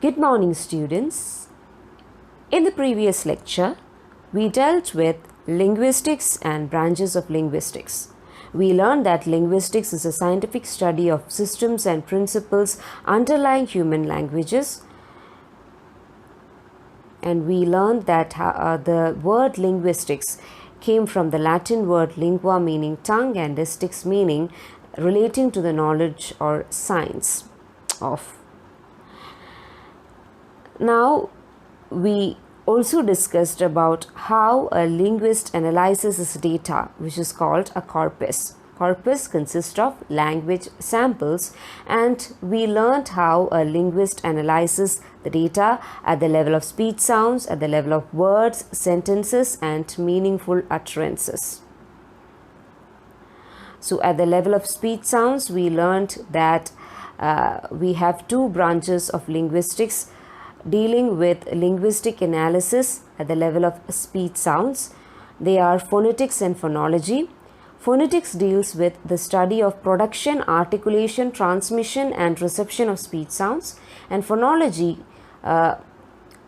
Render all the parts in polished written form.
Good morning, students. In the previous lecture, we dealt with linguistics and branches of linguistics. We learned that linguistics is a scientific study of systems and principles underlying human languages. And we learned that the word linguistics came from the Latin word lingua, meaning tongue, and istics, meaning relating to the knowledge or science of. Now, we also discussed about how a linguist analyzes his data, which is called a corpus. Corpus consists of language samples, and we learned how a linguist analyzes the data at the level of speech sounds, at the level of words, sentences, and meaningful utterances. So at the level of speech sounds, we learned that we have two branches of linguistics dealing with linguistic analysis at the level of speech sounds. They are phonetics and phonology. Phonetics deals with the study of production, articulation, transmission, and reception of speech sounds, and phonology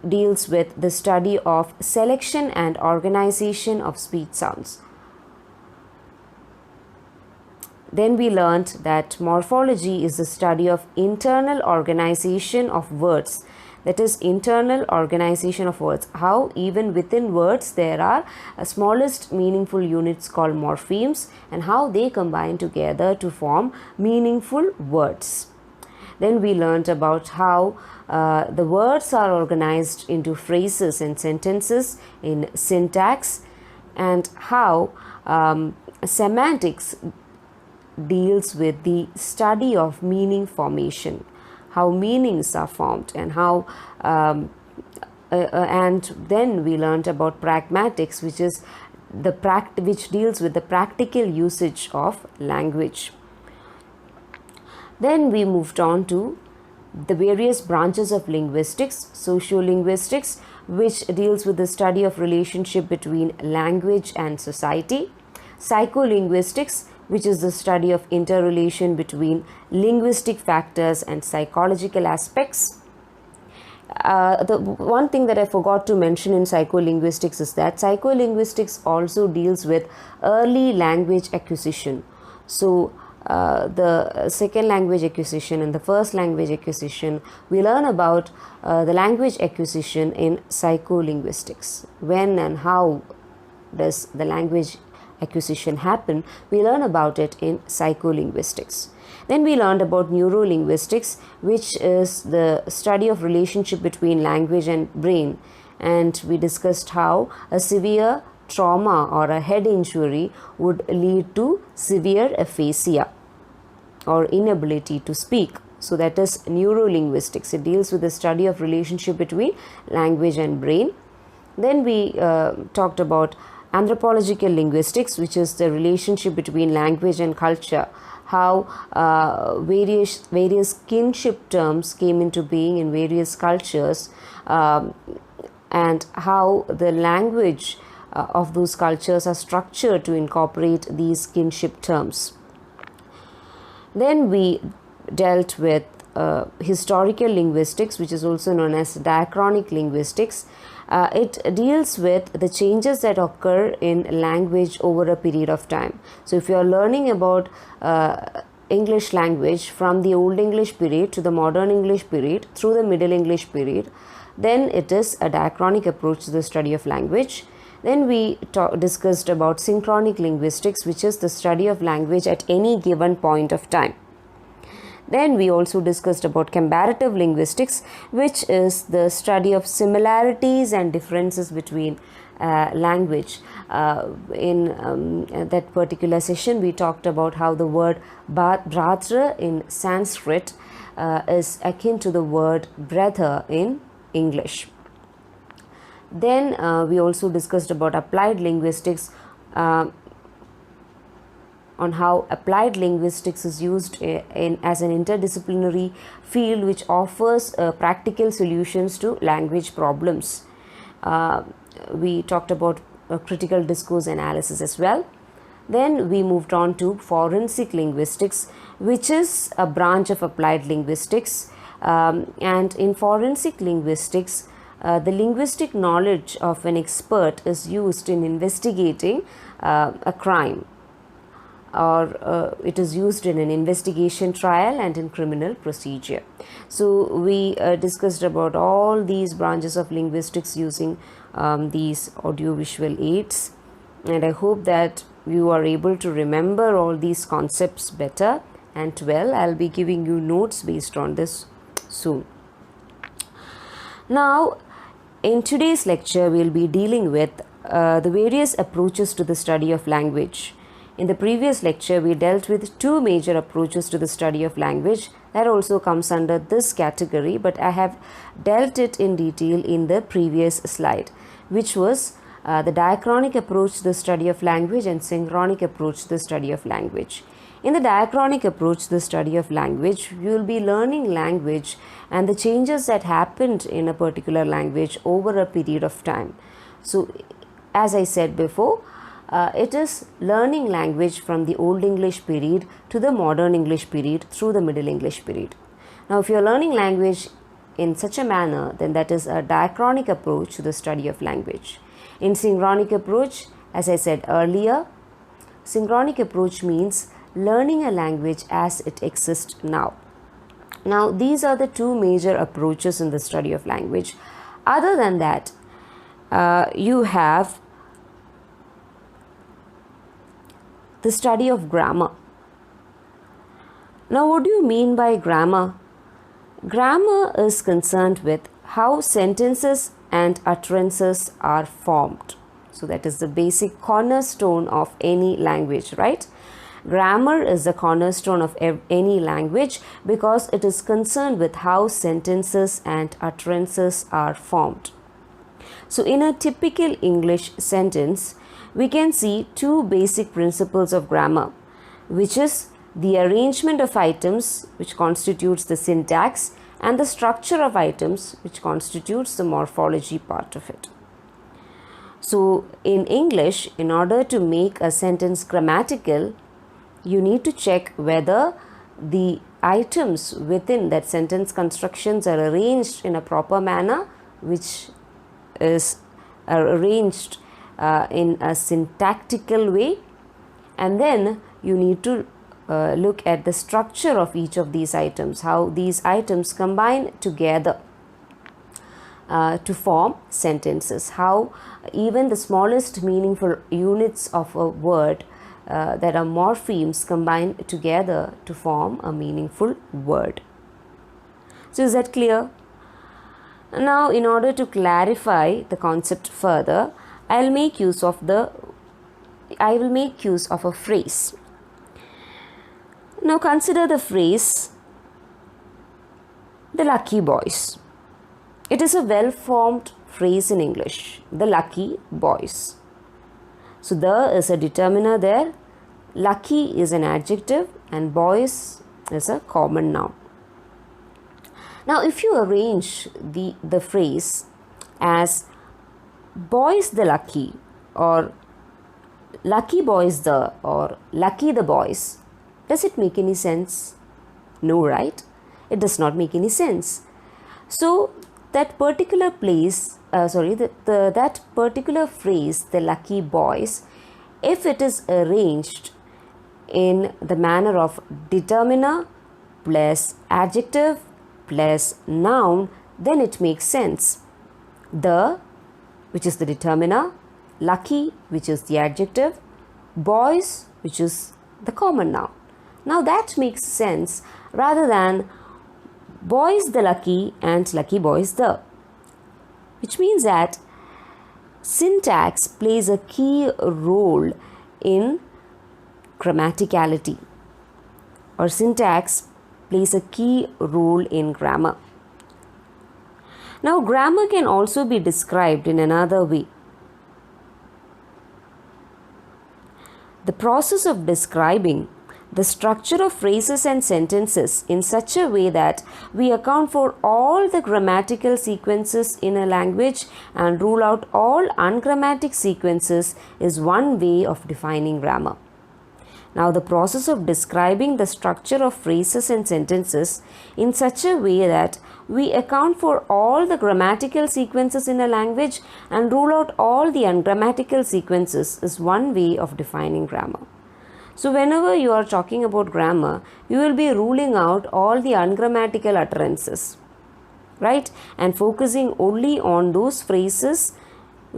deals with the study of selection and organization of speech sounds. Then we learned that morphology is the study of internal organization of words. That is, internal organization of words. How even within words there are smallest meaningful units called morphemes, and how they combine together to form meaningful words. Then we learned about how the words are organized into phrases and sentences in syntax, and how semantics deals with the study of meaning formation, how meanings are formed, and how and then we learned about pragmatics, which is which deals with the practical usage of language. Then we moved on to the various branches of linguistics. Sociolinguistics, which deals with the study of relationship between language and society. Psycholinguistics, which is the study of interrelation between linguistic factors and psychological aspects. The one thing that I forgot to mention in psycholinguistics is that psycholinguistics also deals with early language acquisition. So the second language acquisition and the first language acquisition, we learn about the language acquisition in psycholinguistics. When and how does the language acquisition happen, we learn about it in psycholinguistics. Then we learned about neurolinguistics, which is the study of relationship between language and brain, and we discussed how a severe trauma or a head injury would lead to severe aphasia or inability to speak. So that is neurolinguistics. It deals with the study of relationship between language and brain. Then we talked about anthropological linguistics, which is the relationship between language and culture, how various kinship terms came into being in various cultures, and how the language of those cultures are structured to incorporate these kinship terms. Then we dealt with historical linguistics, which is also known as diachronic linguistics. It deals with the changes that occur in language over a period of time. So if you are learning about English language from the Old English period to the Modern English period through the Middle English period, then it is a diachronic approach to the study of language. Then we discussed about synchronic linguistics, which is the study of language at any given point of time. Then we also discussed about comparative linguistics, which is the study of similarities and differences between language. In that particular session, we talked about how the word bhratra in Sanskrit is akin to the word brother in English. Then we also discussed about applied linguistics, on how applied linguistics is used as an interdisciplinary field which offers practical solutions to language problems. We talked about critical discourse analysis as well. Then we moved on to forensic linguistics, which is a branch of applied linguistics And in forensic linguistics, the linguistic knowledge of an expert is used in investigating a crime, or it is used in an investigation trial and in criminal procedure. So we discussed about all these branches of linguistics using these audiovisual aids, and I hope that you are able to remember all these concepts better and well. I'll be giving you notes based on this soon. Now, in today's lecture, we'll be dealing with the various approaches to the study of language. In the previous lecture, we dealt with two major approaches to the study of language. That also comes under this category, but I have dealt it in detail in the previous slide, which was the diachronic approach to the study of language and synchronic approach to the study of language. In the diachronic approach to the study of language, you will be learning language and the changes that happened in a particular language over a period of time. So, as I said before, it is learning language from the Old English period to the Modern English period through the Middle English period. Now, if you are learning language in such a manner, then that is a diachronic approach to the study of language. In synchronic approach, as I said earlier, synchronic approach means learning a language as it exists now. Now, these are the two major approaches in the study of language. Other than that, you have the study of grammar. Now, what do you mean by grammar? Grammar is concerned with how sentences and utterances are formed. So, that is the basic cornerstone of any language, right? Grammar is the cornerstone of any language because it is concerned with how sentences and utterances are formed. So, in a typical English sentence, we can see two basic principles of grammar, which is the arrangement of items, which constitutes the syntax, and the structure of items, which constitutes the morphology part of it. So, in English, in order to make a sentence grammatical, you need to check whether the items within that sentence constructions are arranged in a proper manner, which is arranged in a syntactical way, and then you need to look at the structure of each of these items, how these items combine together to form sentences, how even the smallest meaningful units of a word that are morphemes combine together to form a meaningful word. So, is that clear? Now, in order to clarify the concept further, I will make use of a phrase. Now, consider the phrase, the lucky boys. It is a well-formed phrase in English, the lucky boys. So, the is a determiner there, lucky is an adjective, and boys is a common noun. Now, if you arrange the phrase as boys the lucky, or lucky boys the, or lucky the boys, does it make any sense? No, right? It does not make any sense. So, that particular place, that particular phrase, the lucky boys, if it is arranged in the manner of determiner plus adjective plus noun, then it makes sense. The, which is the determiner, lucky, which is the adjective, boys, which is the common noun. Now that makes sense rather than boys the lucky and lucky boys the, which means that syntax plays a key role in grammaticality, or syntax plays a key role in grammar. Now, grammar can also be described in another way. The process of describing the structure of phrases and sentences in such a way that we account for all the grammatical sequences in a language and rule out all ungrammatic sequences is one way of defining grammar. Now, the process of describing the structure of phrases and sentences in such a way that we account for all the grammatical sequences in a language and rule out all the ungrammatical sequences is one way of defining grammar. So, whenever you are talking about grammar, you will be ruling out all the ungrammatical utterances, right? And focusing only on those phrases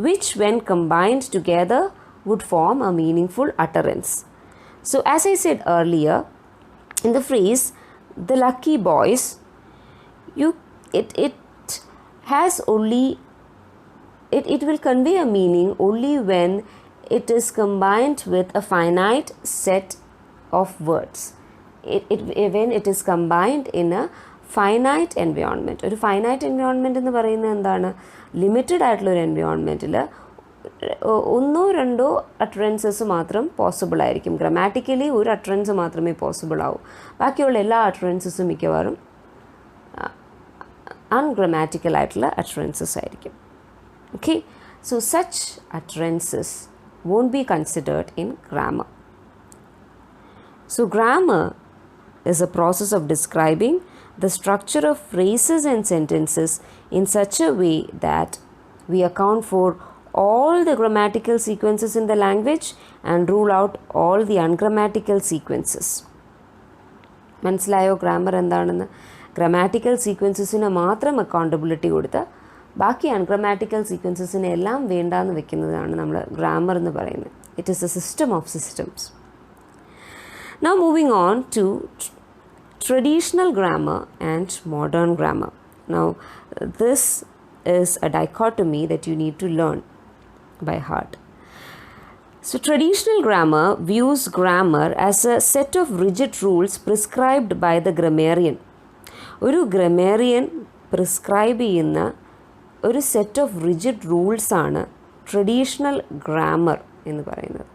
which, when combined together, would form a meaningful utterance. So, as I said earlier, in the phrase, the lucky boys, it has only, it will convey a meaning only when it is combined with a finite set of words. When it is combined in a finite environment. ഒരു finite environment എന്ന് പറയുന്നത് എന്താണ്? Limited ആയിട്ടുള്ളൊരു എൻവയോൺമെൻറ്റിൽ ഒന്നോ രണ്ടോ അട്രൻസസ് മാത്രം possible ആയിരിക്കും. Grammatically ഒരു അട്രൻസ് മാത്രമേ പോസിബിൾ ആവൂ. ബാക്കിയുള്ള എല്ലാ അട്രൻസസും മിക്കവാറും അൺഗ്രാമാറ്റിക്കൽ ആയിട്ടുള്ള അട്രൻസസ് ആയിരിക്കും. Okay, so such utterances won't be considered in grammar. So, grammar is a process of describing the structure of phrases and sentences in such a way that we account for all the grammatical sequences in the language and rule out all the ungrammatical sequences. മനസ്സിലായോ grammar എന്താണെന്ന്? Grammatical സീക്വൻസസിന് മാത്രം accountability കൊടുത്ത് ബാക്കി അൺഗ്രാമാറ്റിക്കൽ സീക്വൻസസിനെ എല്ലാം വേണ്ടാന്ന് വെക്കുന്നതാണ് നമ്മൾ grammar എന്ന് പറയുന്നത്. It is a system of systems. Now moving on to traditional grammar and modern grammar. Now, this is a dichotomy that you need to learn by heart. So, traditional grammar views grammar as a set of rigid rules prescribed by the grammarian. ഒരു grammarian prescribe ചെയ്യുന്ന ഒരു set of rigid rules ആണ് traditional grammar എന്ന് പറയുന്നത്.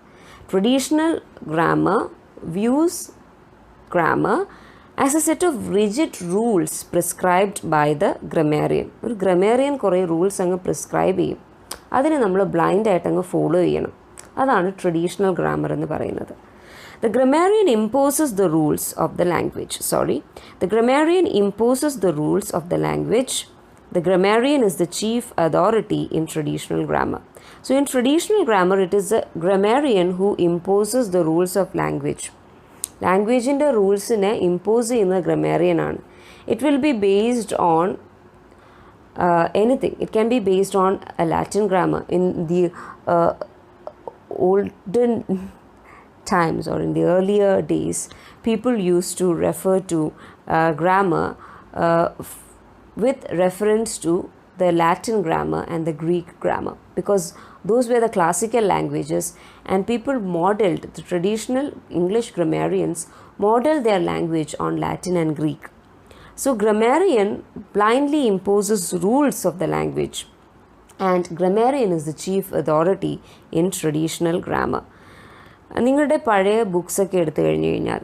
Traditional grammar views grammar as a set of rigid rules prescribed by the grammarian. ഒരു grammarian കുറേ rules അങ്ങ് prescribe ചെയ്യും, അതിനെ നമ്മൾ ബ്ലൈൻഡ് ആയിട്ട് അങ്ങ് ഫോളോ ചെയ്യണം. അതാണ് ട്രഡീഷണൽ ഗ്രാമർ എന്ന് പറയുന്നത്. The grammarian imposes the rules of the language. The grammarian imposes the rules of the language. The grammarian is the chief authority in traditional grammar. So, in traditional grammar, it is the grammarian who imposes the rules of language. ലാംഗ്വേജിൻ്റെ റൂൾസിനെ impose ചെയ്യുന്ന grammarian ആണ്. It will be based on anything. It can be based on a Latin grammar. In the olden times or in the earlier days, people used to refer to grammar with reference to the Latin grammar and the Greek grammar, because those were the classical languages, and people modeled, the traditional English grammarians modeled their language on Latin and Greek. So, grammarian blindly imposes rules of the language, and grammarian is the chief authority in traditional grammar. നിങ്ങളുടെ പഴയ ബുക്സൊക്കെ എടുത്തു കഴിഞ്ഞ് കഴിഞ്ഞാൽ,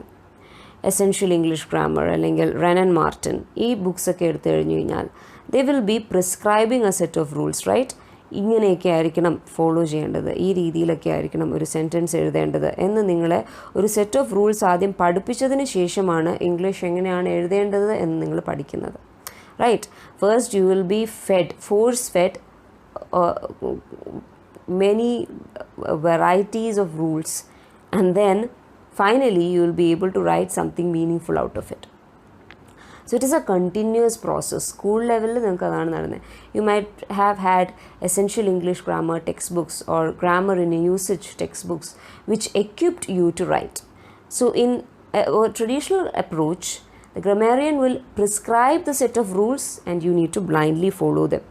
essential English grammar അല്ലെങ്കിൽ Wren and Martin, ഈ ബുക്സൊക്കെ എടുത്തു കഴിഞ്ഞ് കഴിഞ്ഞാൽ they will be prescribing a set of rules, right? ഇങ്ങനെയൊക്കെ ആയിരിക്കണം ഫോളോ ചെയ്യേണ്ടത്, ഈ രീതിയിലൊക്കെ ആയിരിക്കണം ഒരു സെൻറ്റൻസ് എഴുതേണ്ടത് എന്ന് നിങ്ങളെ ഒരു സെറ്റ് ഓഫ് റൂൾസ് ആദ്യം പഠിപ്പിച്ചതിന് ശേഷമാണ് ഇംഗ്ലീഷ് എങ്ങനെയാണ് എഴുതേണ്ടത് എന്ന് നിങ്ങൾ പഠിക്കുന്നത്, right? First you will be force fed many varieties of rules, and then finally you will be able to write something meaningful out of it. So it is a continuous process. School level നിങ്ങൾക്ക് അതാണ് നടന്നത്. You might have had essential English grammar textbooks or grammar in usage textbooks which equipped you to write. So in a traditional approach, the grammarian will prescribe the set of rules and you need to blindly follow them.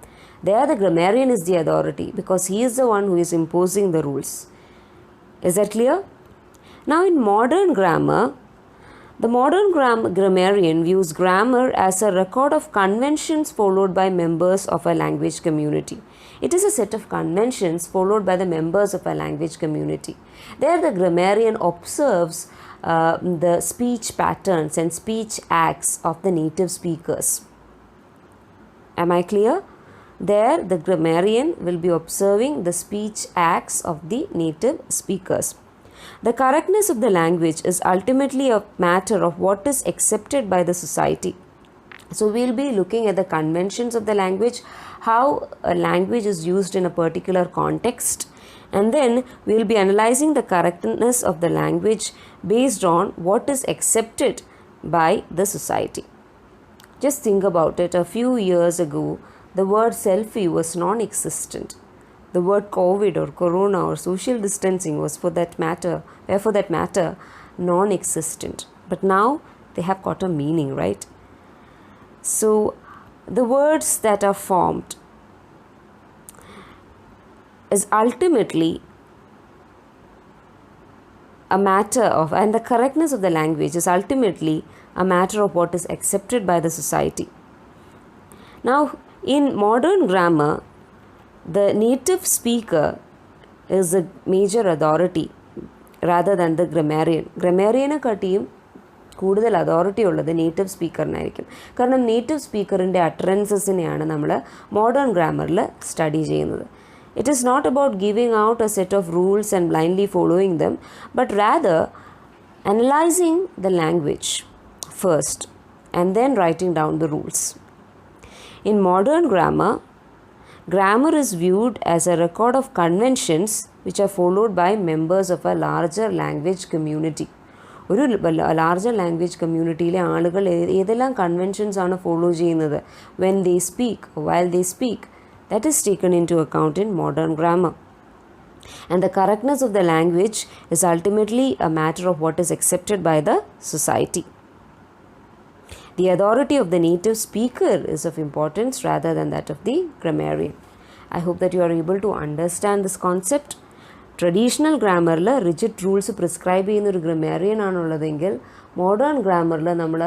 There the grammarian is the authority because he is the one who is imposing the rules. Is that clear? Now, in modern grammar, the modern grammarian views grammar as a record of conventions followed by members of a language community. It is a set of conventions followed by the members of a language community. There the grammarian observes the speech patterns and speech acts of the native speakers. Am I clear? There the grammarian will be observing the speech acts of the native speakers. The correctness correctness of the language is ultimately a matter of what is accepted by the society. So we'll be looking at the conventions of the language, how a language is used in a particular context, and then we'll be analyzing the correctness of the language based on what is accepted by the society. Just think about it. A few years ago, the word selfie was non-existent. The word COVID or corona or social distancing were for that matter, non-existent. But now they have got a meaning, right? So the words that are formed is ultimately a matter of, and the correctness of the language is ultimately a matter of what is accepted by the society. Now, in modern grammar, the native speaker is a major authority rather than the grammarian. Grammarian കൂടുതൽ authority ഉള്ളത് native സ്പീക്കറിനായിരിക്കും. കാരണം native സ്പീക്കറിൻ്റെ അട്ടറൻസസിനെയാണ് നമ്മൾ modern ഗ്രാമറിൽ study ചെയ്യുന്നത്. It is not about giving out a set of rules and blindly following them, but rather analysing the language first and then writing down the rules. In modern grammar is viewed as a record of conventions which are followed by members of a larger language community. ഒരു larger language കമ്മ്യൂണിറ്റിയിലെ ആളുകൾ ഏതെല്ലാം conventions ആണ് follow ചെയ്യുന്നത് when they speak, while they speak, that is taken into account in modern grammar. And the correctness of the language is ultimately a matter of what is accepted by the society. The authority of the native speaker is of importance rather than that of the grammarian. I hope that you are able to understand this concept. Traditional ഗ്രാമറിൽ rigid rules prescribe ചെയ്യുന്ന ഒരു ഗ്രമേറിയൻ ആണുള്ളതെങ്കിൽ modern ഗ്രാമറിൽ നമ്മൾ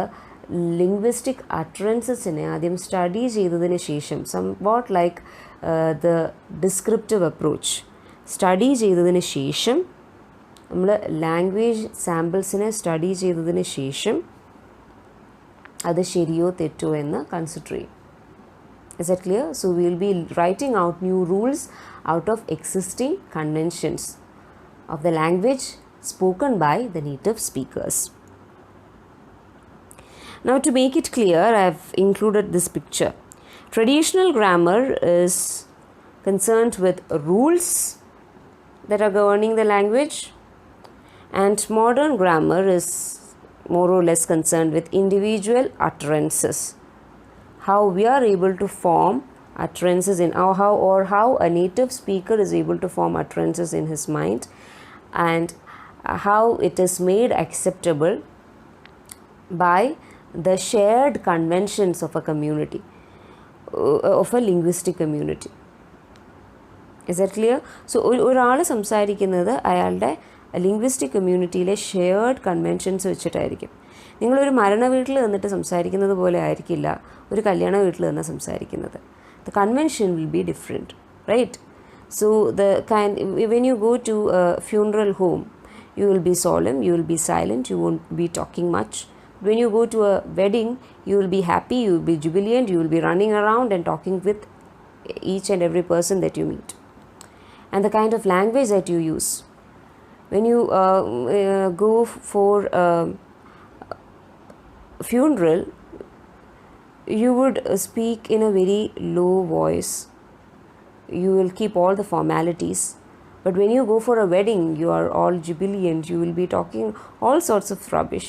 linguistic അട്രൻസസിനെ ആദ്യം study ചെയ്തതിന് ശേഷം somewhat like the descriptive approach study ചെയ്തതിന് ശേഷം നമ്മൾ ലാംഗ്വേജ് സാമ്പിൾസിനെ സ്റ്റഡി ചെയ്തതിന് ശേഷം അത് ശരിയോ തെറ്റോ എന്ന് കൺസിഡർ ചെയ്യും. Is that clear? So we will be writing out new rules out of existing conventions of the language spoken by the native speakers. Now to make it clear, I have included this picture. Traditional grammar is concerned with rules that are governing the language, and modern grammar is more or less concerned with individual utterances. How we are able to form utterances in how a native speaker is able to form utterances in his mind, and how it is made acceptable by the shared conventions of a community, of a linguistic community. Is that clear? So ഒരാൾ സംസാരിക്കുന്നത് അയാളുടെ linguistic കമ്മ്യൂണിറ്റിയിലെ shared conventions വെച്ചിട്ടായിരിക്കും. നിങ്ങളൊരു മരണ വീട്ടിൽ നിന്നിട്ട് സംസാരിക്കുന്നത് പോലെ ആയിരിക്കില്ല ഒരു കല്യാണ വീട്ടിൽ നിന്ന് സംസാരിക്കുന്നത്. The convention will be different, right? So when you go to a funeral home, you will be solemn, you will be silent, you won't be talking much. When you go to a wedding, you will be happy, you will be jubilant, you will be running around and talking with each and every person that you meet. And the kind of language that you use. When you go for a funeral, you would speak in a very low voice. You will keep all the formalities. But when you go for a wedding, you are all jubilant. You will be talking all sorts of rubbish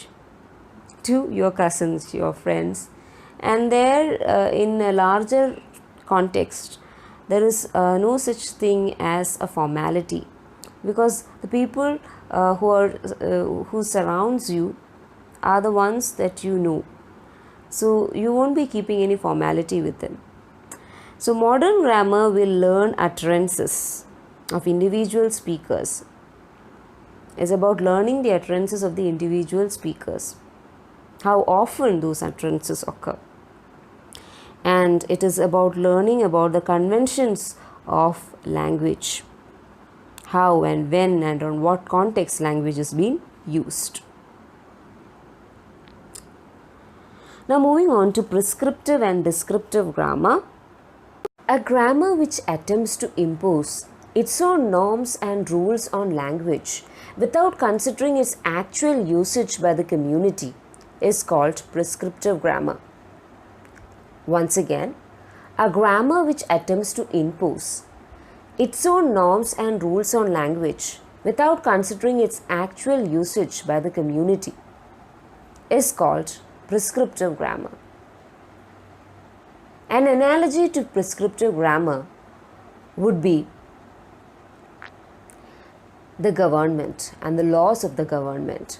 to your cousins, your friends. And there, in a larger context, there is no such thing as a formality, because the people who surrounds you are the ones that you know. So you won't be keeping any formality with them. So modern grammar will learn utterances of individual speakers. It's about learning the utterances of the individual speakers, how often those utterances occur. And it is about learning about the conventions of language, how and when and on what context language is being used. Now moving on to prescriptive and descriptive grammar. A grammar which attempts to impose its own norms and rules on language without considering its actual usage by the community is called prescriptive grammar. Once again, a grammar which attempts to impose its own norms and rules on language without considering its actual usage by the community is called prescriptive grammar. An analogy to prescriptive grammar would be the government and the laws of the government.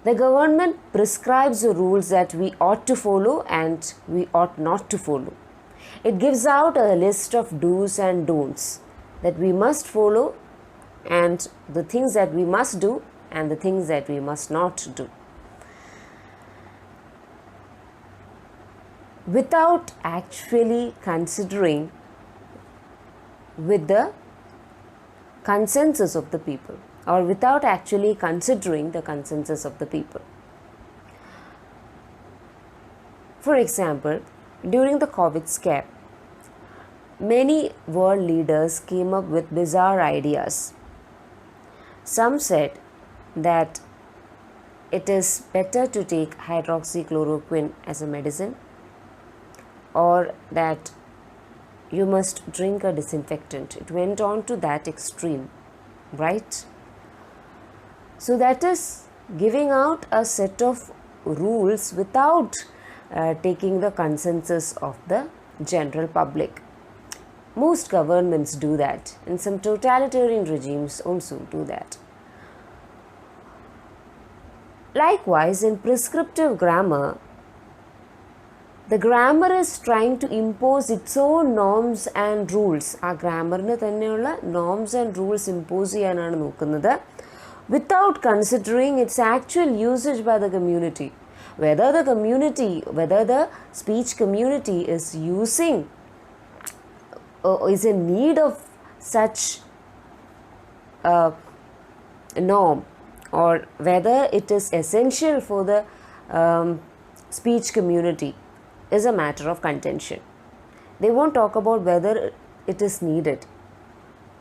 The government prescribes the rules that we ought to follow and we ought not to follow. It gives out a list of do's and don'ts that we must follow, and the things that we must do and the things that we must not do. Without actually considering with the consensus of the people, or without actually considering the consensus of the people. For example, during the COVID scare, many world leaders came up with bizarre ideas. Some said that it is better to take hydroxychloroquine as a medicine, or that you must drink a disinfectant. It went on to that extreme, right? So that is giving out a set of rules without taking the consensus of the general public. Most governments do that, and some totalitarian regimes also do that. Likewise, in prescriptive grammar, the grammar is trying to impose its own norms and rules. ആ ഗ്രാമറിന് തന്നെയുള്ള norms and rules impose ചെയ്യാനാണ് നോക്കുന്നത്, without considering its actual usage by the community. Whether the speech community is using is in need of such a norm, or whether it is essential for the speech community is a matter of contention. They won't talk about whether it is needed,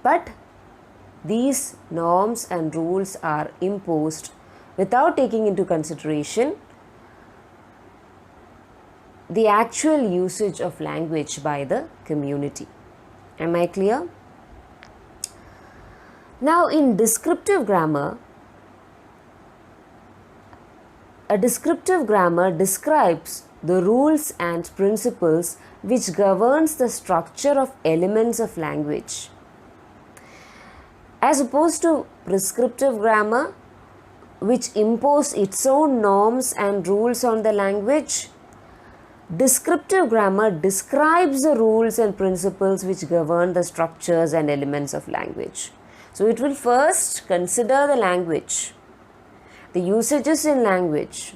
but these norms and rules are imposed without taking into consideration the actual usage of language by the community. Am I clear? Now, in descriptive grammar, a descriptive grammar describes the rules and principles which governs the structure of elements of language. As opposed to prescriptive grammar, which impose its own norms and rules on the language, descriptive grammar describes the rules and principles which govern the structures and elements of language. So it will first consider the language, the usages in language,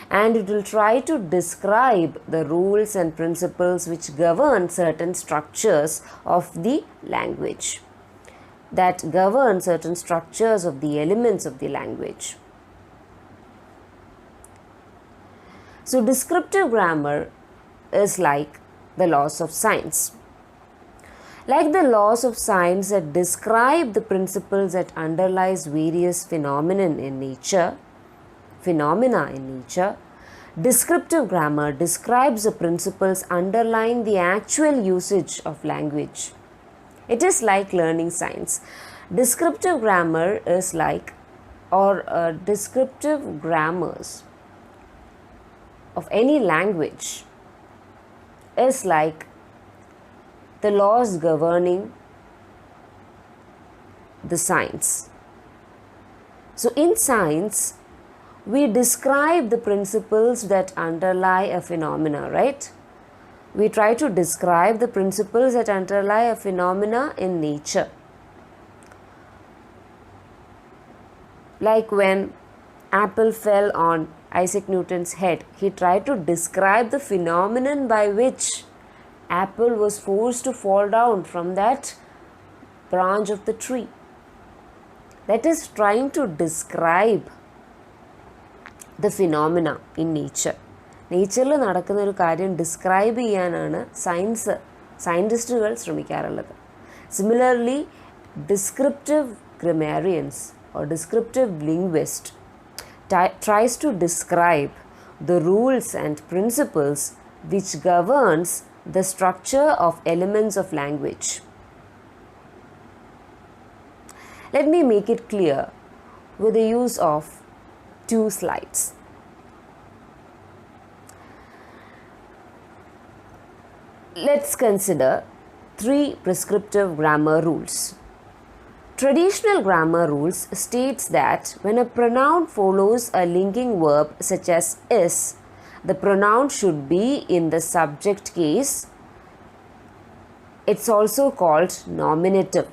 and it will try to describe the rules and principles which govern certain structures of the language, that govern certain structures of the elements of the language. So descriptive grammar is like the laws of science. Like the laws of science that describe the principles that underlies various phenomena in nature, descriptive grammar describes the principles underlying the actual usage of language. It is like learning science. Descriptive grammar is like, or descriptive grammars of any language is like the laws governing the science. So in science, we describe the principles that underlie a phenomena, right? We try to describe the principles that underlie a phenomena in nature. Like when apple fell on Isaac Newton's head, he tried to describe the phenomenon by which apple was forced to fall down from that branch of the tree. That is trying to describe the phenomena in nature. നേച്ചറിൽ നടക്കുന്ന ഒരു കാര്യം describe ചെയ്യാനാണ് സയൻറ്റിസ്റ്റുകൾ ശ്രമിക്കാറുള്ളത്. Similarly, descriptive grammarians or descriptive linguist tries to describe the rules and principles which governs the structure of elements of language. Let me make it clear with the use of 2 slides. Let's consider 3 prescriptive grammar rules. Traditional grammar rules states that when a pronoun follows a linking verb such as is, the pronoun should be in the subject case. It's also called nominative.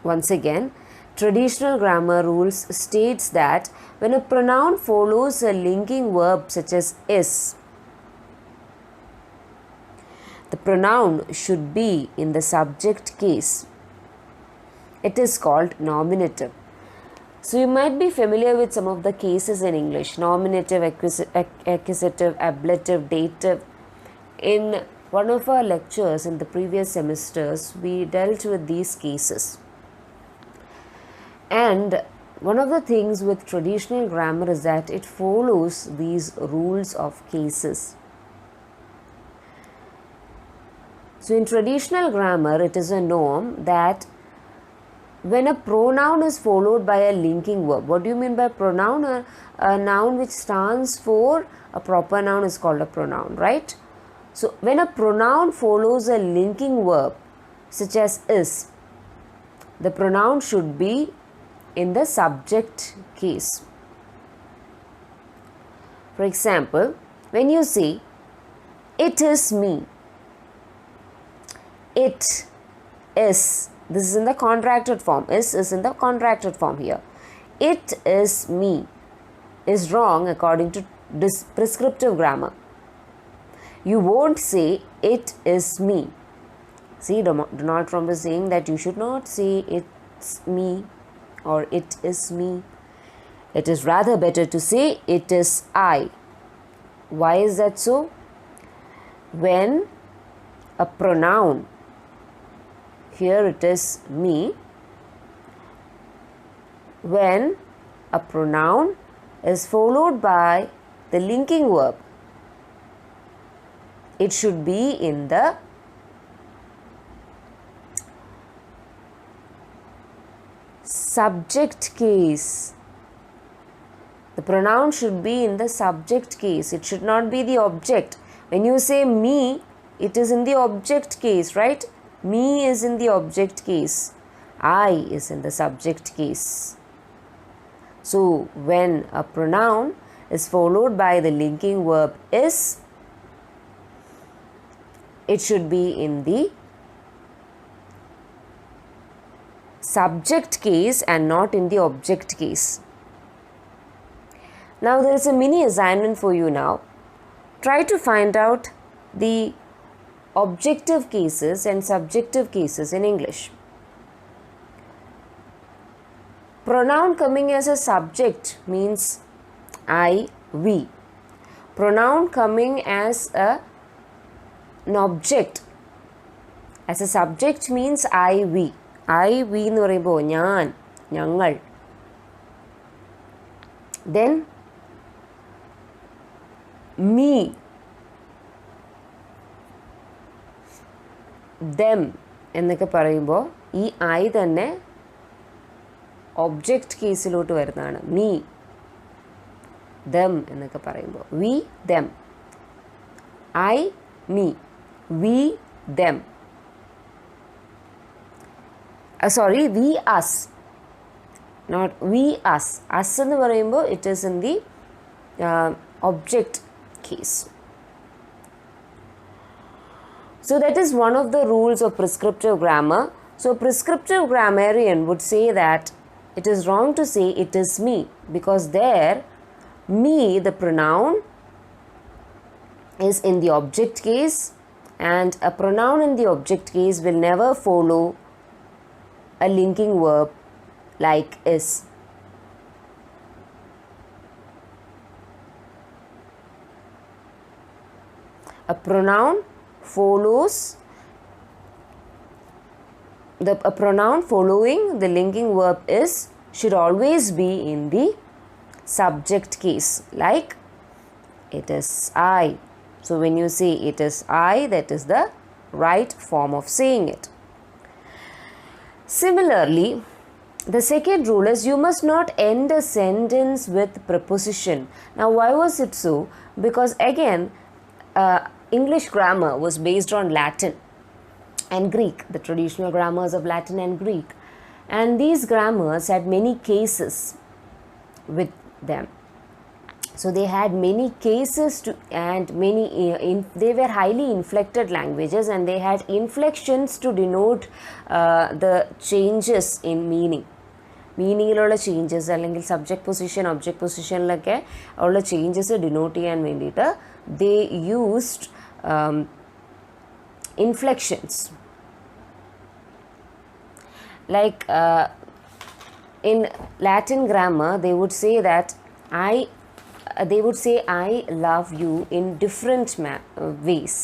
Once again, traditional grammar rules states that when a pronoun follows a linking verb such as is, the pronoun should be in the subject case. It is called nominative. So you might be familiar with some of the cases in English: nominative, accusative, ablative, dative. In one of our lectures in the previous semesters, we dealt with these cases. And one of the things with traditional grammar is that it follows these rules of cases. So in traditional grammar, it is a norm that when a pronoun is followed by a linking verb. What do you mean by pronoun? A noun which stands for a proper noun is called a pronoun, right? So when a pronoun follows a linking verb such as is, the pronoun should be in the subject case. For example, when you say, it is me, it is, this is in the contracted form, is in the contracted form here. It is me is wrong according to prescriptive grammar. You won't say, it is me. See, Donald Trump is saying that you should not say, it's me or it is me. It is rather better to say, it is I. Why is that so? When a pronoun, here it is me, when a pronoun is followed by the linking verb, it should be in the subject case. The pronoun should be in the subject case. It should not be the object. When you say me, it is in the object case, right? Me is in the object case. I is in the subject case. So when a pronoun is followed by the linking verb is, it should be in the subject case and not in the object case. Now there is a mini assignment for you now. Try to find out the objective cases and subjective cases in English. Pronoun coming as a subject means I, we. Pronoun coming as an object as a subject means I, we. I, we എന്ന് പറയുമ്പോൾ ഞാൻ, ഞങ്ങൾ. Then me, them എന്നൊക്കെ പറയുമ്പോൾ ഈ I തന്നെ object കേസിലോട്ട് വരുന്നതാണ്. me, them എന്നൊക്കെ പറയുമ്പോൾ we, them. I, me, we, them. Sorry, we, us. Not we, us. Us എന്ന് പറയുമ്പോൾ it is in the object case. So that is one of the rules of prescriptive grammar. So prescriptive grammarian would say that it is wrong to say it is me, because there me, the pronoun, is in the object case, and a pronoun in the object case will never follow a linking verb like is. A pronoun follows a pronoun following the linking verb should always be in the subject case, like it is I. So when you say it is I, that is the right form of saying it. Similarly, the second rule is you must not end a sentence with preposition. Now, why was it so? Because again, English grammar was based on Latin and Greek, the traditional grammars of Latin and Greek. And these grammars had many cases with them. So they had many cases and many, they were highly inflected languages, and they had inflections to denote the changes in meaning. മീനിങ്ങിലുള്ള changes അല്ലെങ്കിൽ subject position object പൊസിഷനിലൊക്കെ ഉള്ള changes denote ചെയ്യാൻ വേണ്ടിയിട്ട് they used inflections like in Latin grammar they would say I love you in different ways.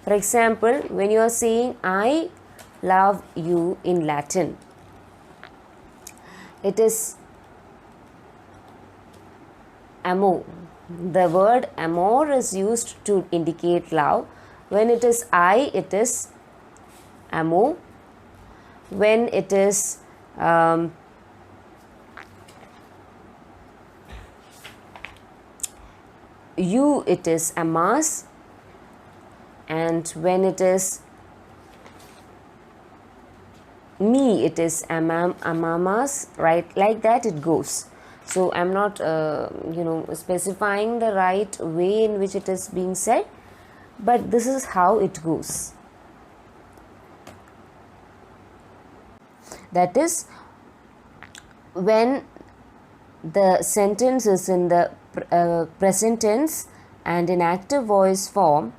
For example, when you are saying I love you in Latin, it is amor. The word amor is used to indicate love. When it is I, it is amor. When it is you, it is amas. And when it is me, it is amamas, right? Like that it goes. So I'm not specifying the right way in which it is being said, but this is how it goes. That is, when the sentence is in the present tense and in active voice form,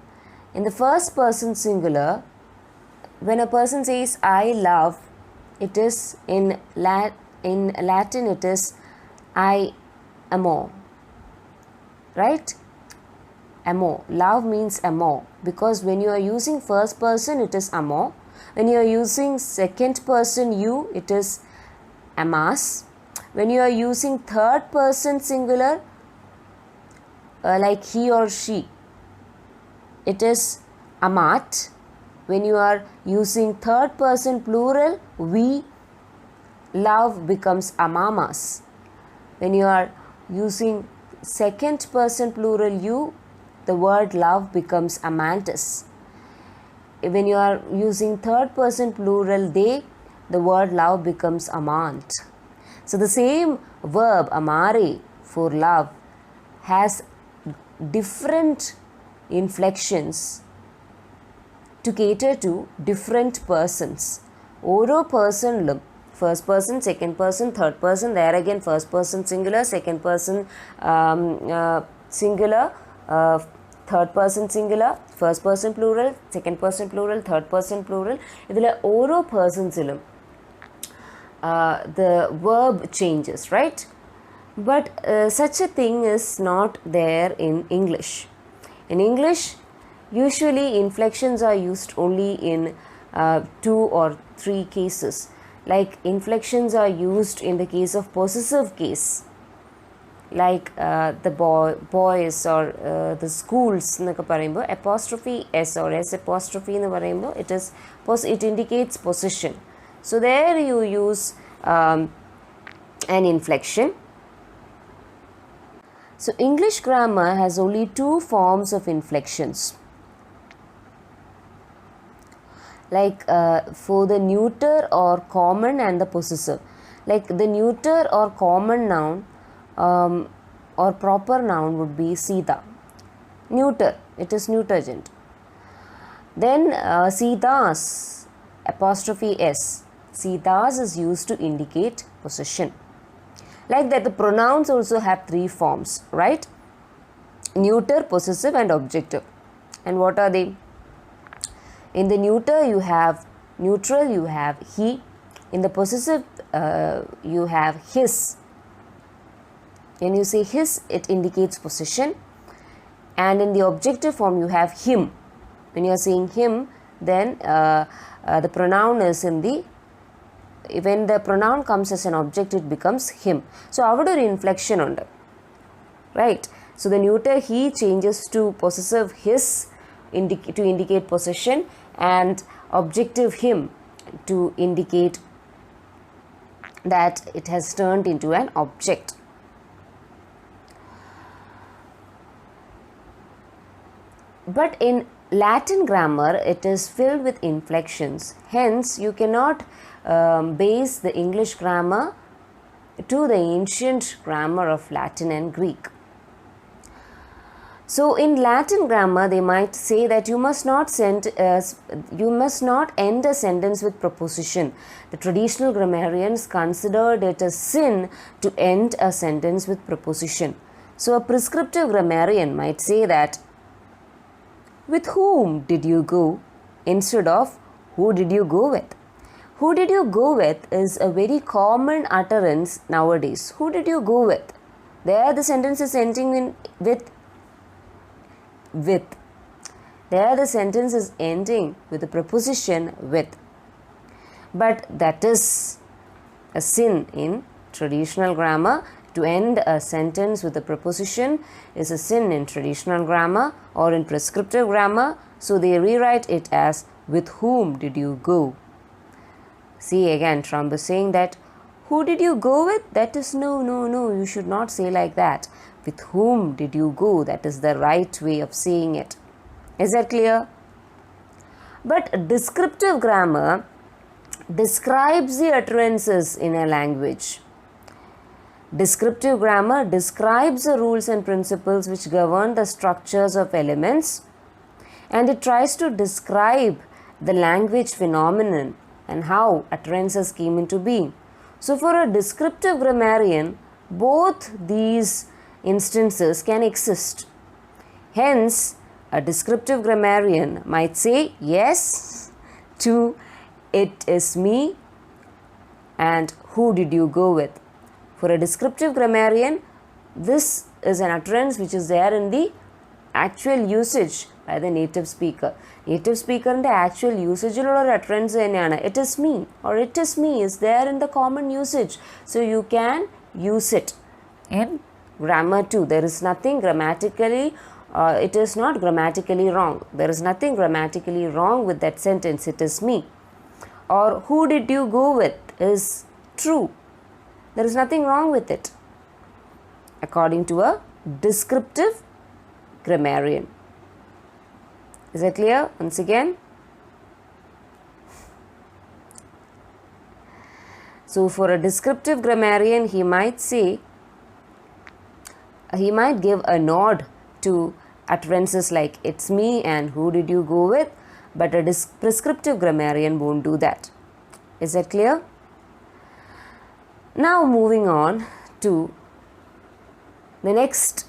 in the first person singular, when a person says I love, it is in Latin it is I amor, right? Amor. Love means amor, because when you are using first person it is amor. When you are using second person you, it is amas. When you are using third person singular, like he or she, it is amat. When you are using third person plural, we, love becomes amamas. When you are using second person plural you, the word love becomes amantis. When you are using third person plural they, the word love becomes amant. So the same verb amare for love has different inflections to cater to different persons. Oro personilum, first person, second person, third person, there again first person singular, second person singular, third person singular, first person plural, second person plural, third person plural. Idile oro personsilum the verb changes, right? But such a thing is not there in English. In English, usually inflections are used only in 2 or 3 cases. Like inflections are used in the case of possessive case, like the boys or the schools എന്നൊക്കെ പറയുമ്പോൾ apostrophe s or s apostrophe എന്ന് പറയുമ്പോൾ it indicates possession. So there you use an inflection. So English grammar has only 2 forms of inflections. Like for the neuter or common and the possessive. Like the neuter or common noun or proper noun would be Sita. Neuter, it is neutergent. Then Sitas, apostrophe s. Sitas is used to indicate possession. Like that, the pronouns also have 3 forms, right? Neuter, possessive and objective. And what are they? In the neuter you have neutral, you have he. In the possessive you have his. When you say his, it indicates possession. And in the objective form you have him. When you are saying him, then the pronoun is in the, when the pronoun comes as an object, it becomes him. So avada oru inflection undu, right? So the neuter he changes to possessive his to indicate possession, and objective him to indicate that it has turned into an object. But in Latin grammar, it is filled with inflections. Hence, you cannot base the English grammar to the ancient grammar of Latin and Greek. So, in Latin grammar, they might say that you must not end a sentence with preposition. The traditional grammarians considered it a sin to end a sentence with preposition. So, a prescriptive grammarian might say that, with whom did you go, instead of who did you go with. Who did you go with is a very common utterance nowadays. Who did you go with? There the sentence is ending in with. There the sentence is ending with the preposition with. But that is a sin in traditional grammar. To end a sentence with a preposition is a sin in traditional grammar or in prescriptive grammar. So they rewrite it as, with whom did you go? See again, Trump is saying that, who did you go with? That is no, you should not say like that. With whom did you go? That is the right way of saying it. Is that clear? But descriptive grammar describes the utterances in a language. Descriptive grammar describes the rules and principles which govern the structures of elements, and it tries to describe the language phenomenon and how utterances came into being. So for a descriptive grammarian, both these instances can exist. Hence, a descriptive grammarian might say yes to it is me and who did you go with. For a descriptive grammarian, this is an utterance which is there in the actual usage by the native speaker. Native speaker in the actual usage or utterance, it is me or it is me is there in the common usage. So you can use it in grammar too. There is nothing grammatically, it is not grammatically wrong. There is nothing grammatically wrong with that sentence, it is me. Or who did you go with is true. There is nothing wrong with it, according to a descriptive grammarian. Is that clear? Once again. So, for a descriptive grammarian, he might give a nod to utterances like it's me and who did you go with, but a prescriptive grammarian won't do that. Is that clear? Now moving on to the next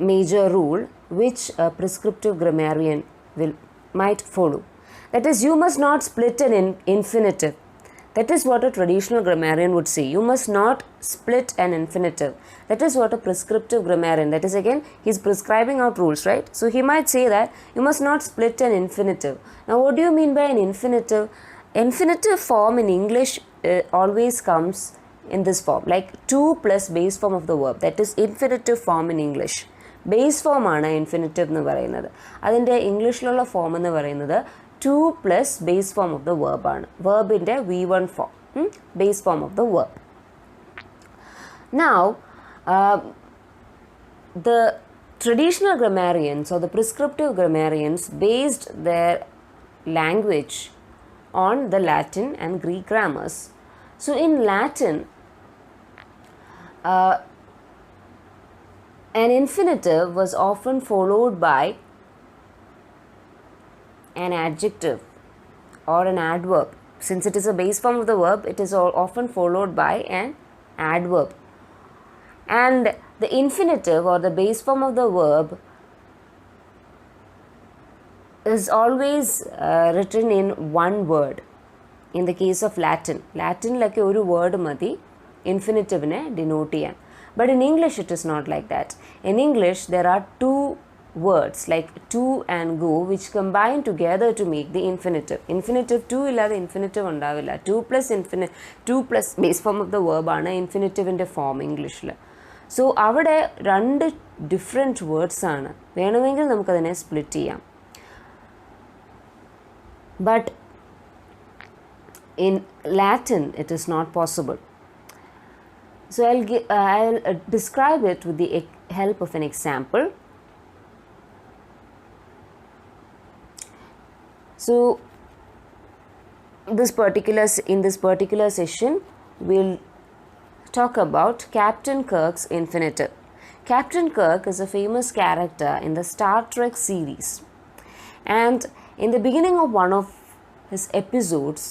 major rule which a prescriptive grammarian might follow. That is, you must not split an infinitive. That is what a traditional grammarian would say. You must not split an infinitive. That is what a prescriptive grammarian, that is again, he is prescribing out rules, right? So he might say that you must not split an infinitive. Now what do you mean by an infinitive? Infinitive form in English always comes in this form, like to plus base form of the verb. That is infinitive form in English. Base form ആണ് infinitive എന്ന് പറയുന്നത്. അതിൻ്റെ ഇംഗ്ലീഷിലുള്ള form എന്ന് പറയുന്നത് to plus base form of the verb ആണ്. വെർബിൻ്റെ V1 form, base form of the verb. Now, the traditional grammarians or the prescriptive grammarians based their language on the Latin and Greek grammars. So in Latin, an infinitive was often followed by an adjective or an adverb. Since it is a base form of the verb, it is often followed by an adverb. And the infinitive or the base form of the verb is always written in one word. In the case of Latin, like a word madi infinitive ne denote cheyan. But in English it is not like that. In English there are two words like to and go which combine together to make the infinitive. Infinitive to illade infinitive undavilla. 2 plus base form of the verb ആണ് infinitive ന്റെ form ഇംഗ്ലീഷിൽ. So അവിടെ രണ്ട് different words ആണ്. വേണമെങ്കിൽ നമുക്കതിനെ split ചെയ്യാം. But in Latin it is not possible. So I'll describe it with the help of an example. So in this particular session we'll talk about Captain Kirk's infinitive. Captain Kirk is a famous character in the Star Trek series, and in the beginning of one of his episodes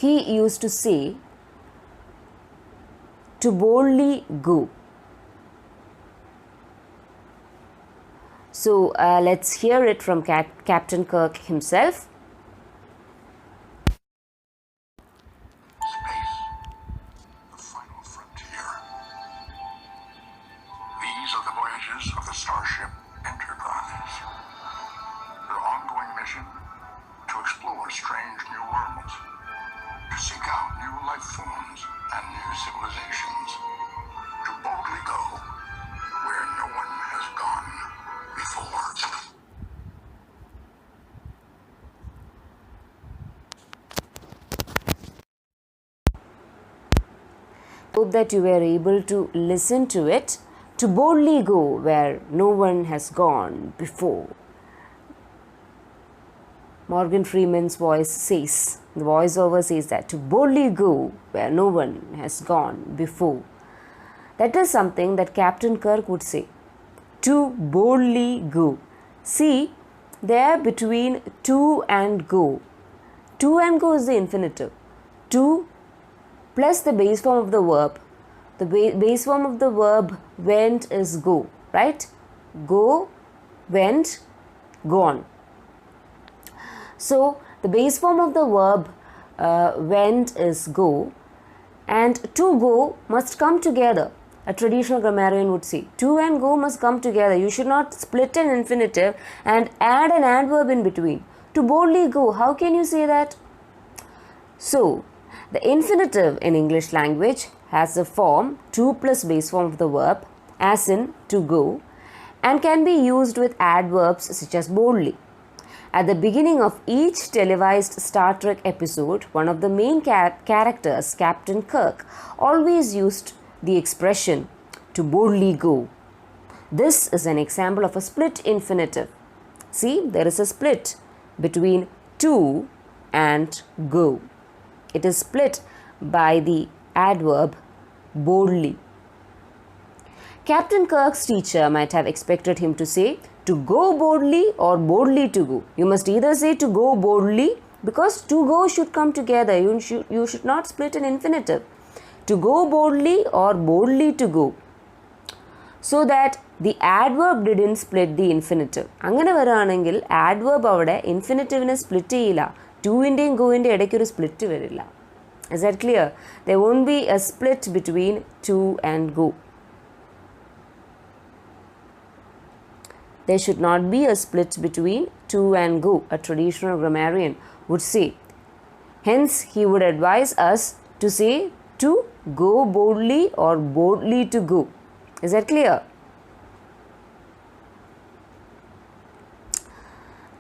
he used to say to boldly go. So let's hear it from Captain Kirk himself. Space, the final frontier. These are the voyages of the starship Enterprise. Their ongoing mission, to explore strange new worlds, to seek out new life forms and new civilizations, to boldly go where no one has gone before. Hope that you were able to listen to it. To boldly go where no one has gone before. Morgan Freeman's voice says, the voiceover says that to boldly go where no one has gone before. That is something that Captain Kirk would say. To boldly go. See, there between to and go. To and go is the infinitive. To plus the base form of the verb. The base form of the verb went is go, right? Go, went, gone. So the base form of the verb went is go, and to go must come together. A traditional grammarian would say to and go must come together. You should not split an infinitive and add an adverb in between. To boldly go, how can you say that? So the infinitive in English language has the form to plus base form of the verb, as in to go, and can be used with adverbs such as boldly. At the beginning of each televised Star Trek episode, one of the main characters, Captain Kirk, always used the expression to boldly go. This is an example of a split infinitive. See, there is a split between to and go. It is split by the adverb boldly. Captain Kirk's teacher might have expected him to say to go boldly or boldly to go. You must either say to go boldly, because to go should come together. You should not split an infinitive. To go boldly or boldly to go, so that the adverb didn't split the infinitive. അങ്ങനെ വരാണെങ്കിൽ adverb അവിടെ infinitive-നെ split ചെയ്യില്ല. To-ൻ്റെയും go-ൻ്റെയും ഇടയ്ക്ക് ഒരു split വരില്ല. Is that clear? There won't be a split between to and go. There should not be a split between to and go, a traditional grammarian would say. Hence, he would advise us to say to go boldly or boldly to go. Is that clear?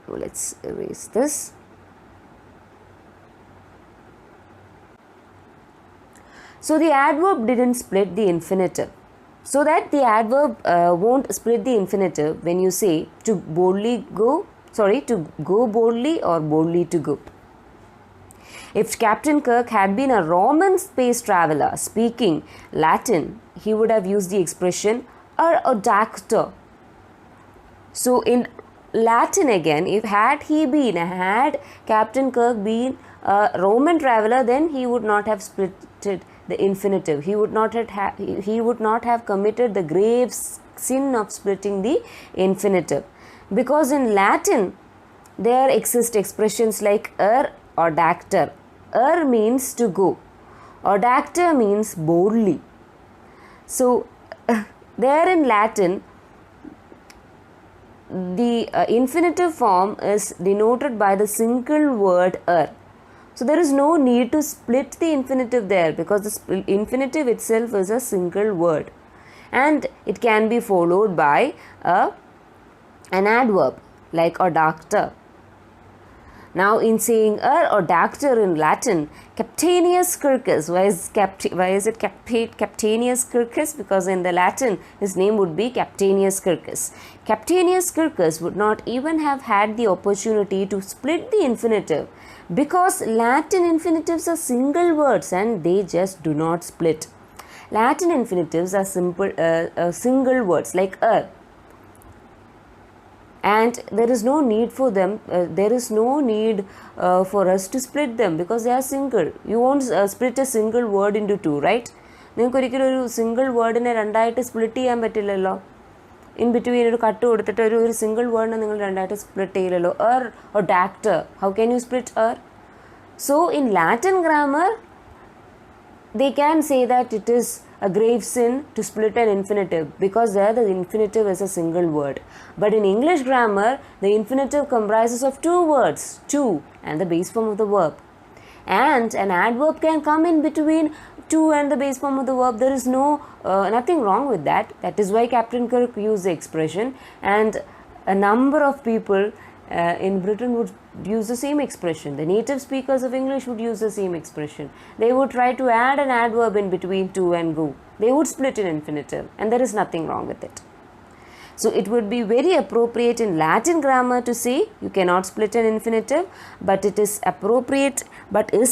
So let's erase this. So the adverb didn't split the infinitive. So that the adverb won't split the infinitive when you say to go boldly or boldly to go. If Captain Kirk had been a Roman space traveler speaking Latin, he would have used the expression adactor. So in Latin again, had Captain Kirk been a Roman traveler, then he would not have splitted the infinitive. He would not have committed the grave sin of splitting the infinitive, because in Latin there exist expressions like or dactor. Means to go, or dactor means boldly. So there in Latin the infinitive form is denoted by the single word er. So there is no need to split the infinitive there, because the infinitive itself is a single word, and it can be followed by an adverb like a doctor. Now in saying or doctor in Latin, Captanius Curcus, why is it Captanius Curcus? Because in the Latin his name would be Captanius Curcus. Captanius Curcus would not even have had the opportunity to split the infinitive, because Latin infinitives are single words and they just do not split. Latin infinitives are single words like and there is no need for them, for us to split them, because they are single. You won't split a single word into two, right? നിങ്ങൾക്ക് ഒരിക്കലും ഒരു single വേർഡിനെ രണ്ടായിട്ട് split ചെയ്യാൻ പറ്റില്ലല്ലോ. In between ഒരു cut കൊടുത്തിട്ട് ഒരു single വേർഡിനെ നിങ്ങൾ രണ്ടായിട്ട് split ചെയ്യില്ലല്ലോ. or doctor, how can you split er? So in Latin grammar they can say that it is a grave sin to split an infinitive, because there the infinitive is a single word. But in English grammar, the infinitive comprises of two words, to and the base form of the verb. And an adverb can come in between to and the base form of the verb. There is nothing wrong with that. That is why Captain Kirk used the expression, and a number of people in Britain would use the same expression. The native speakers of English would use the same expression. They would try to add an adverb in between to and go. They would split an infinitive, and there is nothing wrong with it. So it would be very appropriate in Latin grammar to say you cannot split an infinitive, but is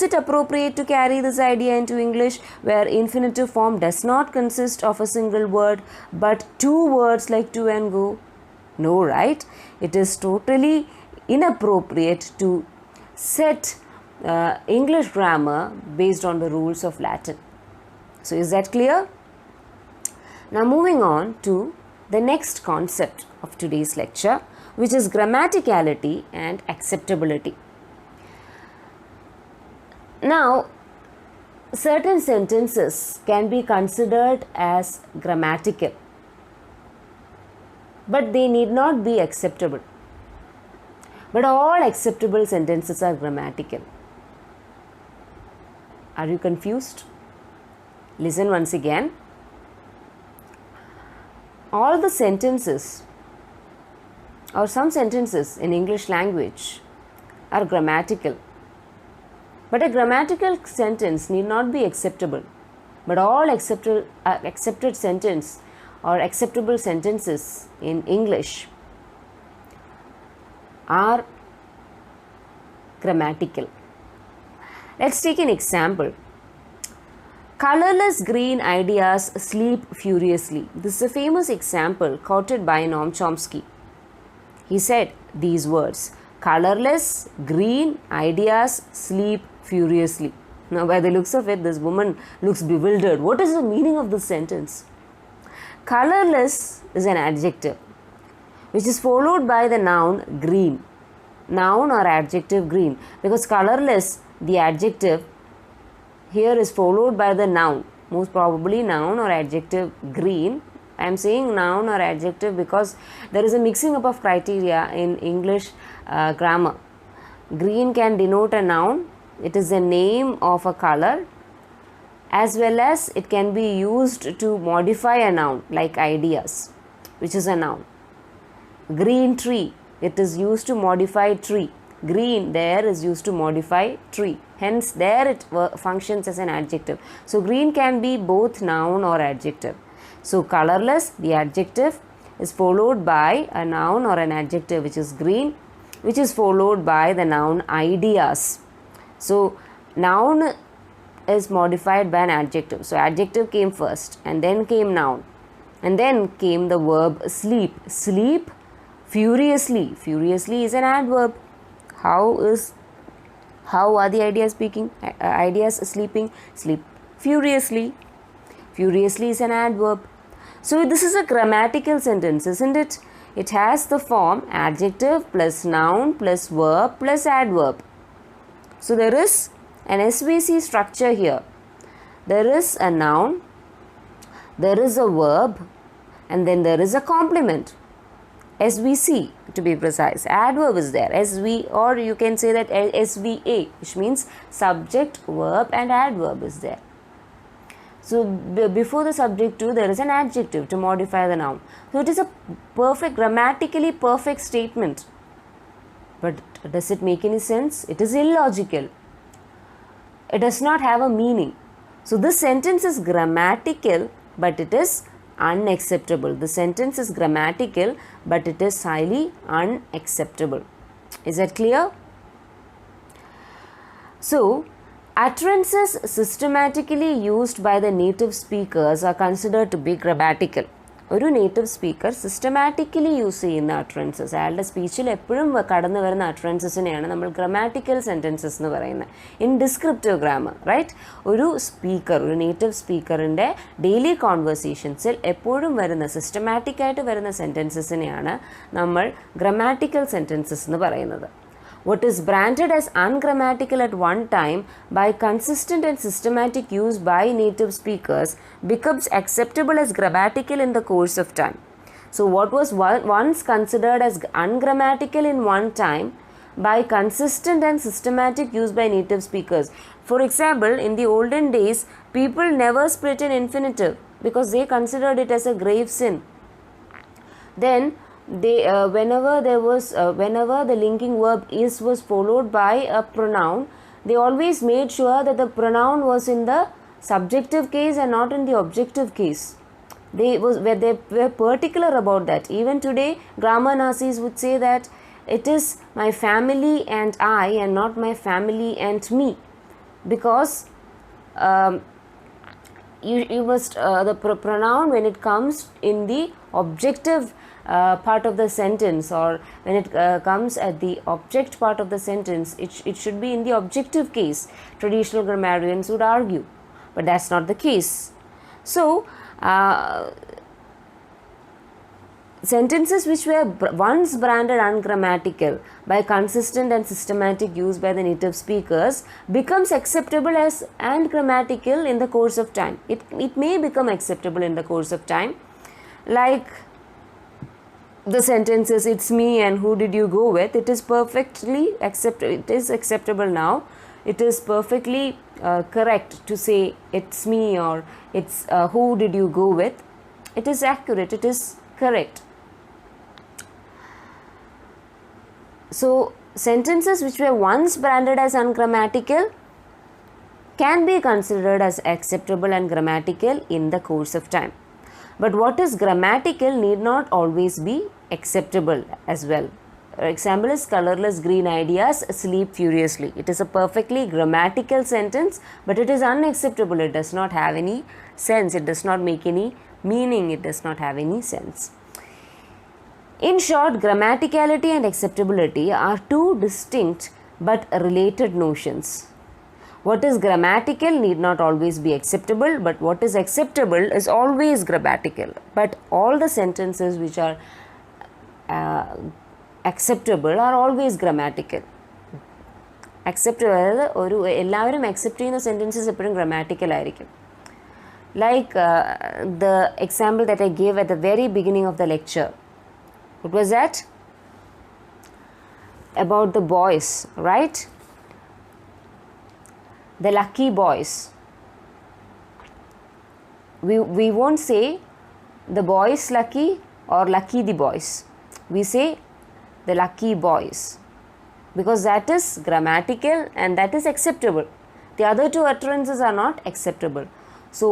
it appropriate to carry this idea into English, where infinitive form does not consist of a single word but two words like to and go? No, right? It is totally inappropriate to set English grammar based on the rules of Latin. So is that clear? Now moving on to the next concept of today's lecture, which is grammaticality and acceptability. Now, certain sentences can be considered as grammatical, but they need not be acceptable. But all acceptable sentences are grammatical. Are you confused? Listen once again. All the sentences, or some sentences in English language, are grammatical. But a grammatical sentence need not be acceptable. But all accepted sentence or acceptable sentences in English are grammatical. Let's take an example. Colorless green ideas sleep furiously. This is a famous example quoted by Noam Chomsky. He said these words: colorless green ideas sleep furiously. Now, by the looks of it, this woman looks bewildered. What is the meaning of this sentence? Colorless is an adjective which is followed by the noun green. Noun or adjective green, because colorless, the adjective, here is followed by the noun, most probably noun or adjective green. I am saying noun or adjective because there is a mixing up of criteria in English grammar. Green can denote a noun, it is the name of a color, as well as it can be used to modify a noun like ideas, which is a noun. Green tree, it is used to modify tree. Green there is used to modify tree, hence there it functions as an adjective. So green can be both noun or adjective. So colorless, the adjective, is followed by a noun or an adjective which is green, which is followed by the noun ideas. So noun is modified by an adjective. So adjective came first, and then came noun, and then came the verb sleep. Sleep furiously. Furiously is an adverb. How are the ideas sleeping? Sleep furiously. Furiously is an adverb. So this is a grammatical sentence, isn't it? It has the form adjective plus noun plus verb plus adverb. So there is an SVC structure here. There is a noun, there is a verb, and then there is a complement. SVC to be precise. Adverb is there. SV, or you can say that SVA, which means subject, verb and adverb is there. So before the subject too, there is an adjective to modify the noun. So it is a perfect, grammatically perfect statement. But does it make any sense? It is illogical. It does not have a meaning. So this sentence is grammatical, but it is unacceptable. The sentence is grammatical, but it is highly unacceptable. Is that clear? So, utterances systematically used by the native speakers are considered to be grammatical. ഒരു native speaker systematically use ചെയ്യുന്ന അട്രൻസസ്, അയാളുടെ സ്പീച്ചിൽ എപ്പോഴും കടന്നു വരുന്ന അട്രൻസസിനെയാണ് നമ്മൾ grammatical sentences എന്ന് പറയുന്നത്. In descriptive grammar, right? ഒരു സ്പീക്കർ, ഒരു നേറ്റീവ് സ്പീക്കറിൻ്റെ ഡെയിലി കോൺവെർസേഷൻസിൽ എപ്പോഴും വരുന്ന സിസ്റ്റമാറ്റിക്കായിട്ട് വരുന്ന സെൻറ്റൻസസിനെയാണ് നമ്മൾ ഗ്രാമാറ്റിക്കൽ സെൻറ്റൻസസ് എന്ന് പറയുന്നത്. What is branded as ungrammatical at one time by consistent and systematic use by native speakers becomes acceptable as grammatical in the course of time. So what was once considered as ungrammatical in one time by consistent and systematic use by native speakers. For example, in the olden days, people never split an infinitive because they considered it as a grave sin. Then they whenever the linking verb is was followed by a pronoun, they always made sure that the pronoun was in the subjective case and not in the objective case. They were particular about that. Even today, grammar Nazis would say that it is my family and I and not my family and me, because you must the pronoun, when it comes in the objective part of the sentence, or when it comes at the object part of the sentence, it should be in the objective case. Traditional grammarians would argue, but that's not the case. So sentences which were once branded ungrammatical by consistent and systematic use by the native speakers becomes acceptable as and grammatical in the course of time. It may become acceptable in the course of time, like the sentences "it's me and who did you go with." It is perfectly acceptable. It is acceptable now. It is perfectly correct to say "it's me" or "it's who did you go with." It is accurate. It is correct. So sentences which were once branded as ungrammatical can be considered as acceptable and grammatical in the course of time. But what is grammatical need not always be acceptable as well. Example is "colorless green ideas sleep furiously." It is a perfectly grammatical sentence, but it is unacceptable. It does not have any sense. It does not make any meaning. It does not have any sense. In short, grammaticality and acceptability are two distinct but related notions. What is grammatical need not always be acceptable, but what is acceptable is always grammatical. But all the sentences which are acceptable are always grammatical. Acceptable, അതായത് ഒരു എല്ലാവരും accept ചെയ്യുന്ന sentences എപ്പോഴും grammatical ആയിരിക്കും. Like the example that I gave at the very beginning of the lecture. What was that? About the boys, right? The lucky boys. We won't say the boys lucky or lucky the boys. We say the lucky boys, because that is grammatical and that is acceptable. The other two utterances are not acceptable. So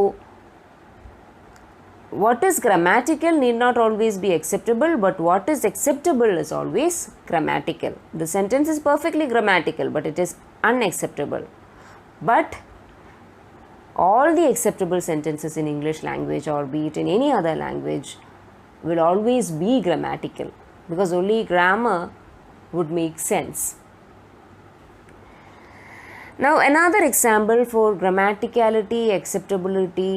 what is grammatical need not always be acceptable, but what is acceptable is always grammatical. The sentence is perfectly grammatical, but it is unacceptable. But all the acceptable sentences in English language, or be it in any other language, will always be grammatical, because only grammar would make sense. Now another example for grammaticality, acceptability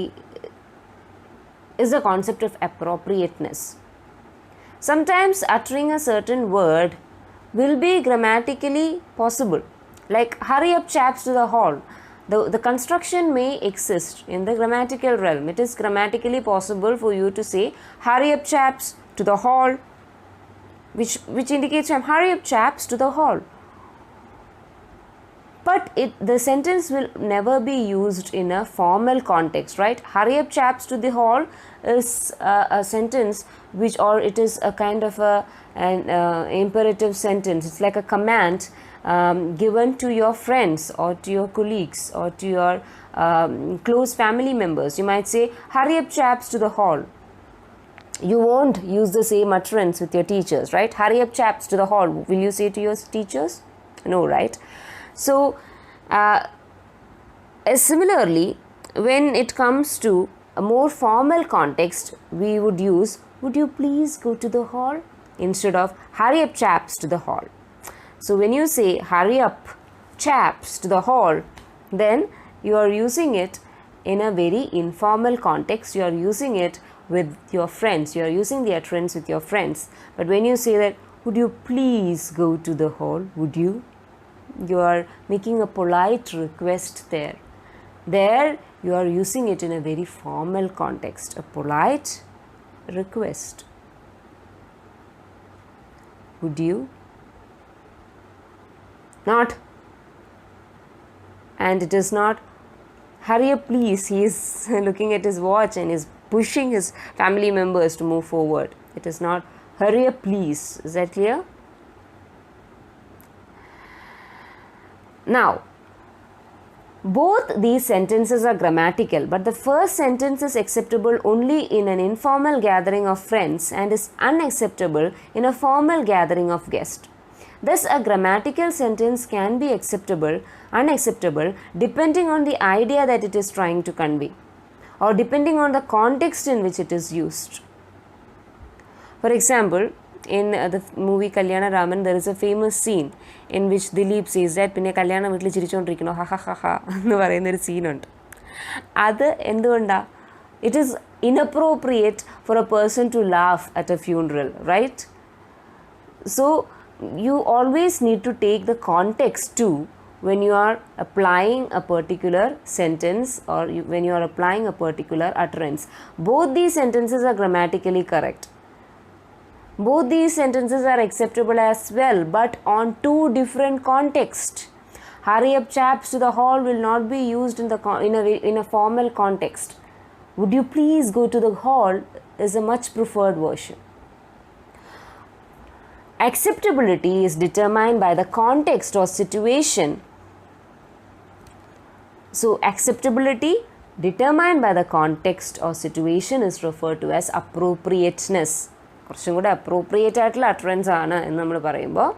is the concept of appropriateness. Sometimes uttering a certain word will be grammatically possible, like "hurry up chaps to the hall." The construction may exist in the grammatical realm. It is grammatically possible for you to say "hurry up chaps to the hall." which indicates hurry up chaps to the hall. But the sentence will never be used in a formal context, right? Hurry up chaps to the hall is a sentence which, or it is a kind of an imperative sentence. It's like a command given to your friends or to your colleagues or to your close family members. You might say, hurry up chaps to the hall. You won't use the same utterance with your teachers, right? Hurry up chaps to the hall. Will you say to your teachers? No, right? So, similarly, when it comes to a more formal context, we would use, would you please go to the hall? Instead of, hurry up chaps to the hall. So, when you say, hurry up chaps to the hall, then you are using it in a very informal context. You are using it with your friends. You are using the utterance with your friends. But when you say that, would you please go to the hall? Would you? You are making a polite request there. There you are using it in a very formal context, a polite request. Would you? Not. And it is not, hurry up please. He is looking at his watch and is pushing his family members to move forward. It is not, hurry up please. Is that clear? Now, both these sentences are grammatical, but the first sentence is acceptable only in an informal gathering of friends and is unacceptable in a formal gathering of guests. Thus, a grammatical sentence can be unacceptable depending on the idea that it is trying to convey or depending on the context in which it is used. For example, in the movie Kalyana Raman, there is a famous scene in which Dilip says that പിന്നെ കല്യാണം വീട്ടിൽ ചിരിച്ചുകൊണ്ടിരിക്കണോ ഹ ഹ ഹ ഹ എന്ന് പറയുന്നൊരു സീനുണ്ട്. അത് എന്തുകൊണ്ടാണ്? It is inappropriate for a person to laugh at a funeral, right? So, you always need to take the context too when you are applying a particular sentence or when you are applying a particular utterance. Both these sentences are grammatically correct. Both these sentences are acceptable as well, but on two different contexts. Hurry up chaps to the hall will not be used in a formal context. Would you please go to the hall is a much preferred version. Acceptability is determined by the context or situation. So, acceptability determined by the context or situation is referred to as appropriateness. കുറച്ചും കൂടെ appropriate ആയിട്ടുള്ള utterance ആണ് എന്ന് നമ്മൾ പറയുമ്പോൾ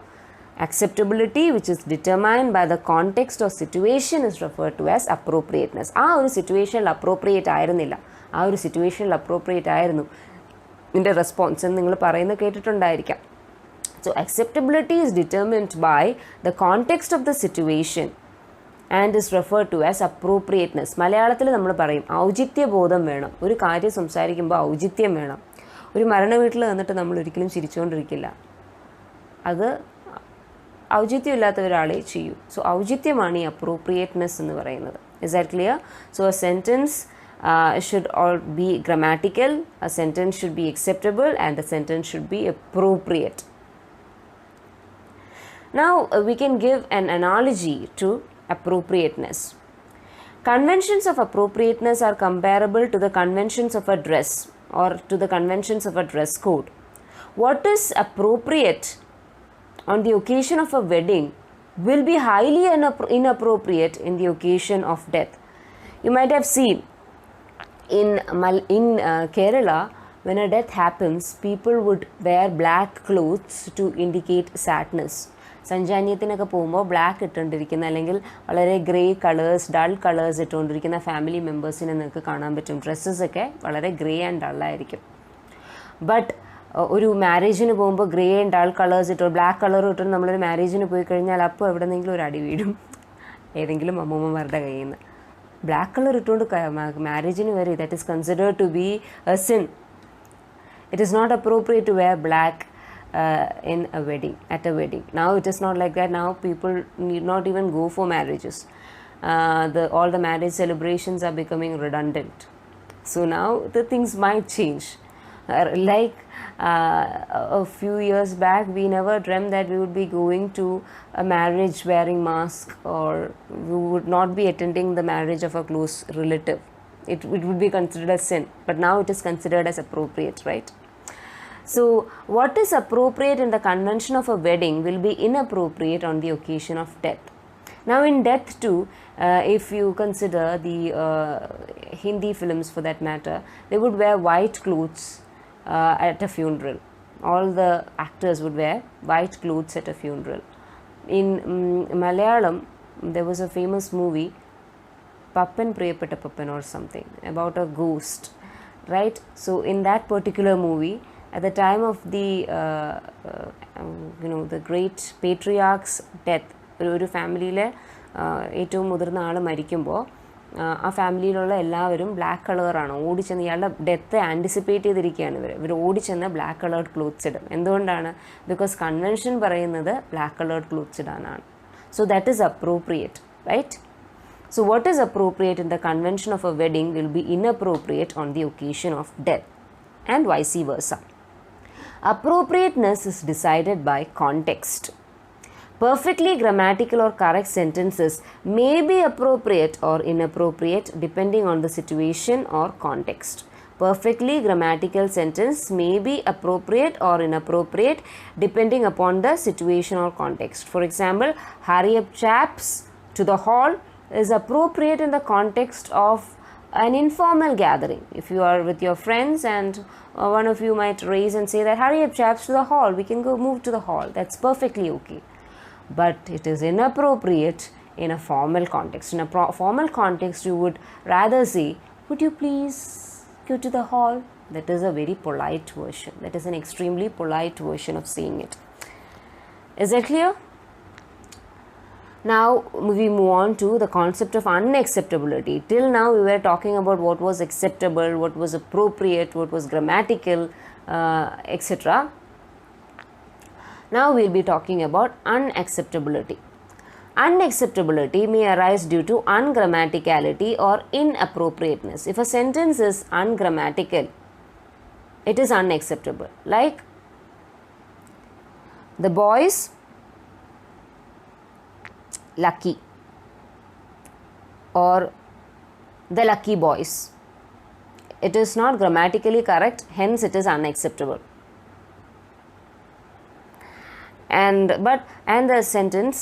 acceptability which is determined by the context or situation is referred to as appropriateness. ആ ഒരു സിറ്റുവേഷനിൽ അപ്രോപ്രിയേറ്റ് ആയിരുന്നില്ല, ആ ഒരു സിറ്റുവേഷനിൽ അപ്രോപ്രിയേറ്റ് ആയിരുന്നു ഇതിൻ്റെ റെസ്പോൺസ് എന്ന് നിങ്ങൾ പറയുന്നത് കേട്ടിട്ടുണ്ടായിരിക്കാം. So, acceptability is determined by the context of the situation and is referred to as appropriateness. മലയാളത്തിൽ നമ്മൾ പറയും ഔചിത്യബോധം വേണം. ഒരു കാര്യം സംസാരിക്കുമ്പോൾ ഔചിത്യം വേണം. ഒരു മരണ വീട്ടിൽ വന്നിട്ട് നമ്മൾ ഒരിക്കലും ചിരിച്ചുകൊണ്ടിരിക്കില്ല. അത് ഔചിത്യമില്ലാത്ത ഒരാളെ ചെയ്യൂ. സോ ഔചിത്യമാണ് ഈ അപ്രോപ്രിയേറ്റ്നെസ് എന്ന് പറയുന്നത്. Is that clear? So A sentence should all be grammatical, a sentence should be acceptable, and the sentence should be appropriate. Now we can give an analogy to appropriateness. Conventions of appropriateness are comparable to the conventions of a dress or to the conventions of a dress code. What is appropriate on the occasion of a wedding will be highly inappropriate in the occasion of death. You might have seen in Kerala, when a death happens, people would wear black clothes to indicate sadness. സഞ്ചാന്യത്തിനൊക്കെ പോകുമ്പോൾ black ഇട്ടുകൊണ്ടിരിക്കുന്ന അല്ലെങ്കിൽ വളരെ grey colours dull colours ഇട്ടുകൊണ്ടിരിക്കുന്ന family മെമ്പേഴ്സിനെ നിങ്ങൾക്ക് കാണാൻ പറ്റും. ഡ്രസ്സസൊക്കെ വളരെ ഗ്രേ ആൻഡ് ഡള്ളായിരിക്കും. ബട്ട് ഒരു മാരേജിന് പോകുമ്പോൾ ഗ്രേ ആൻഡ് ഡൾ കളേഴ്സ് ഇട്ടോ ബ്ലാക്ക് കളർ ഇട്ടോ നമ്മളൊരു മാരേജിന് പോയി കഴിഞ്ഞാൽ അപ്പോൾ എവിടെന്നെങ്കിലും ഒരു അടി വീഴും ഏതെങ്കിലും അമ്മൂമ്മമാരുടെ കയ്യിൽ നിന്ന്. ബ്ലാക്ക് കളർ ഇട്ടുകൊണ്ട് മാരേജിന് വരെ that is considered to be a sin. It is not appropriate to wear black in a wedding, at a wedding. Now it is not like that. Now people need not even go for marriages. All the marriage celebrations are becoming redundant. So now the things might change. Like a few years back, we never dreamt that we would be going to a marriage wearing mask, or we would not be attending the marriage of a close relative. It would be considered as sin, but now it is considered as appropriate, right? So, what is appropriate in the convention of a wedding will be inappropriate on the occasion of death. Now, in death too, if you consider the Hindi films for that matter, they would wear white clothes at a funeral. All the actors would wear white clothes at a funeral. In Malayalam, there was a famous movie, Pappan Priyapetta Pappan or something, about a ghost, right? So, in that particular movie, at the time of the the great patriarch's death, ഒരു ഫാമിലിയിലെ ഏറ്റവും മുതിർന്ന ആൾ മരിക്കുമ്പോൾ ആ ഫാമിലിയിലുള്ള എല്ലാവരും black കളറാണ് ഓടിച്ചെന്ന്, ഇയാളുടെ ഡെത്ത് ആൻറ്റിസിപ്പേറ്റ് ചെയ്തിരിക്കുകയാണ് ഇവർ ഓടിച്ചെന്ന് ബ്ലാക്ക് കളേർഡ് ക്ലോത്ത്സ് ഇടും. എന്തുകൊണ്ടാണ്? ബിക്കോസ് കൺവെൻഷൻ പറയുന്നത് ബ്ലാക്ക് കളേർഡ് ക്ലോത്ത്സ് ഇടാനാണ്. So that is appropriate, right? So what is appropriate in the convention of a wedding will be inappropriate on the occasion of death, and vice versa. Appropriateness is decided by context. Perfectly grammatical or correct sentences may be appropriate or inappropriate depending on the situation or context. Perfectly grammatical sentence may be appropriate or inappropriate depending upon the situation or context. For example, hurry up chaps to the hall is appropriate in the context of an informal gathering. If you are with your friends and one of you might raise and say that hurry up chaps to the hall, we can go move to the hall, that's perfectly okay. But it is inappropriate in a formal context. In a formal context, you would rather say, would you please go to the hall? That is a very polite version. That is an extremely polite version of saying it. Is that clear? Now we move on to the concept of unacceptability. Till now we were talking about what was acceptable, what was appropriate, what was grammatical, etc. Now we will be talking about unacceptability. Unacceptability may arise due to ungrammaticality or inappropriateness. If a sentence is ungrammatical, it is unacceptable. Like, the boys lucky, or the lucky boys. It is not grammatically correct, hence it is unacceptable. And the sentence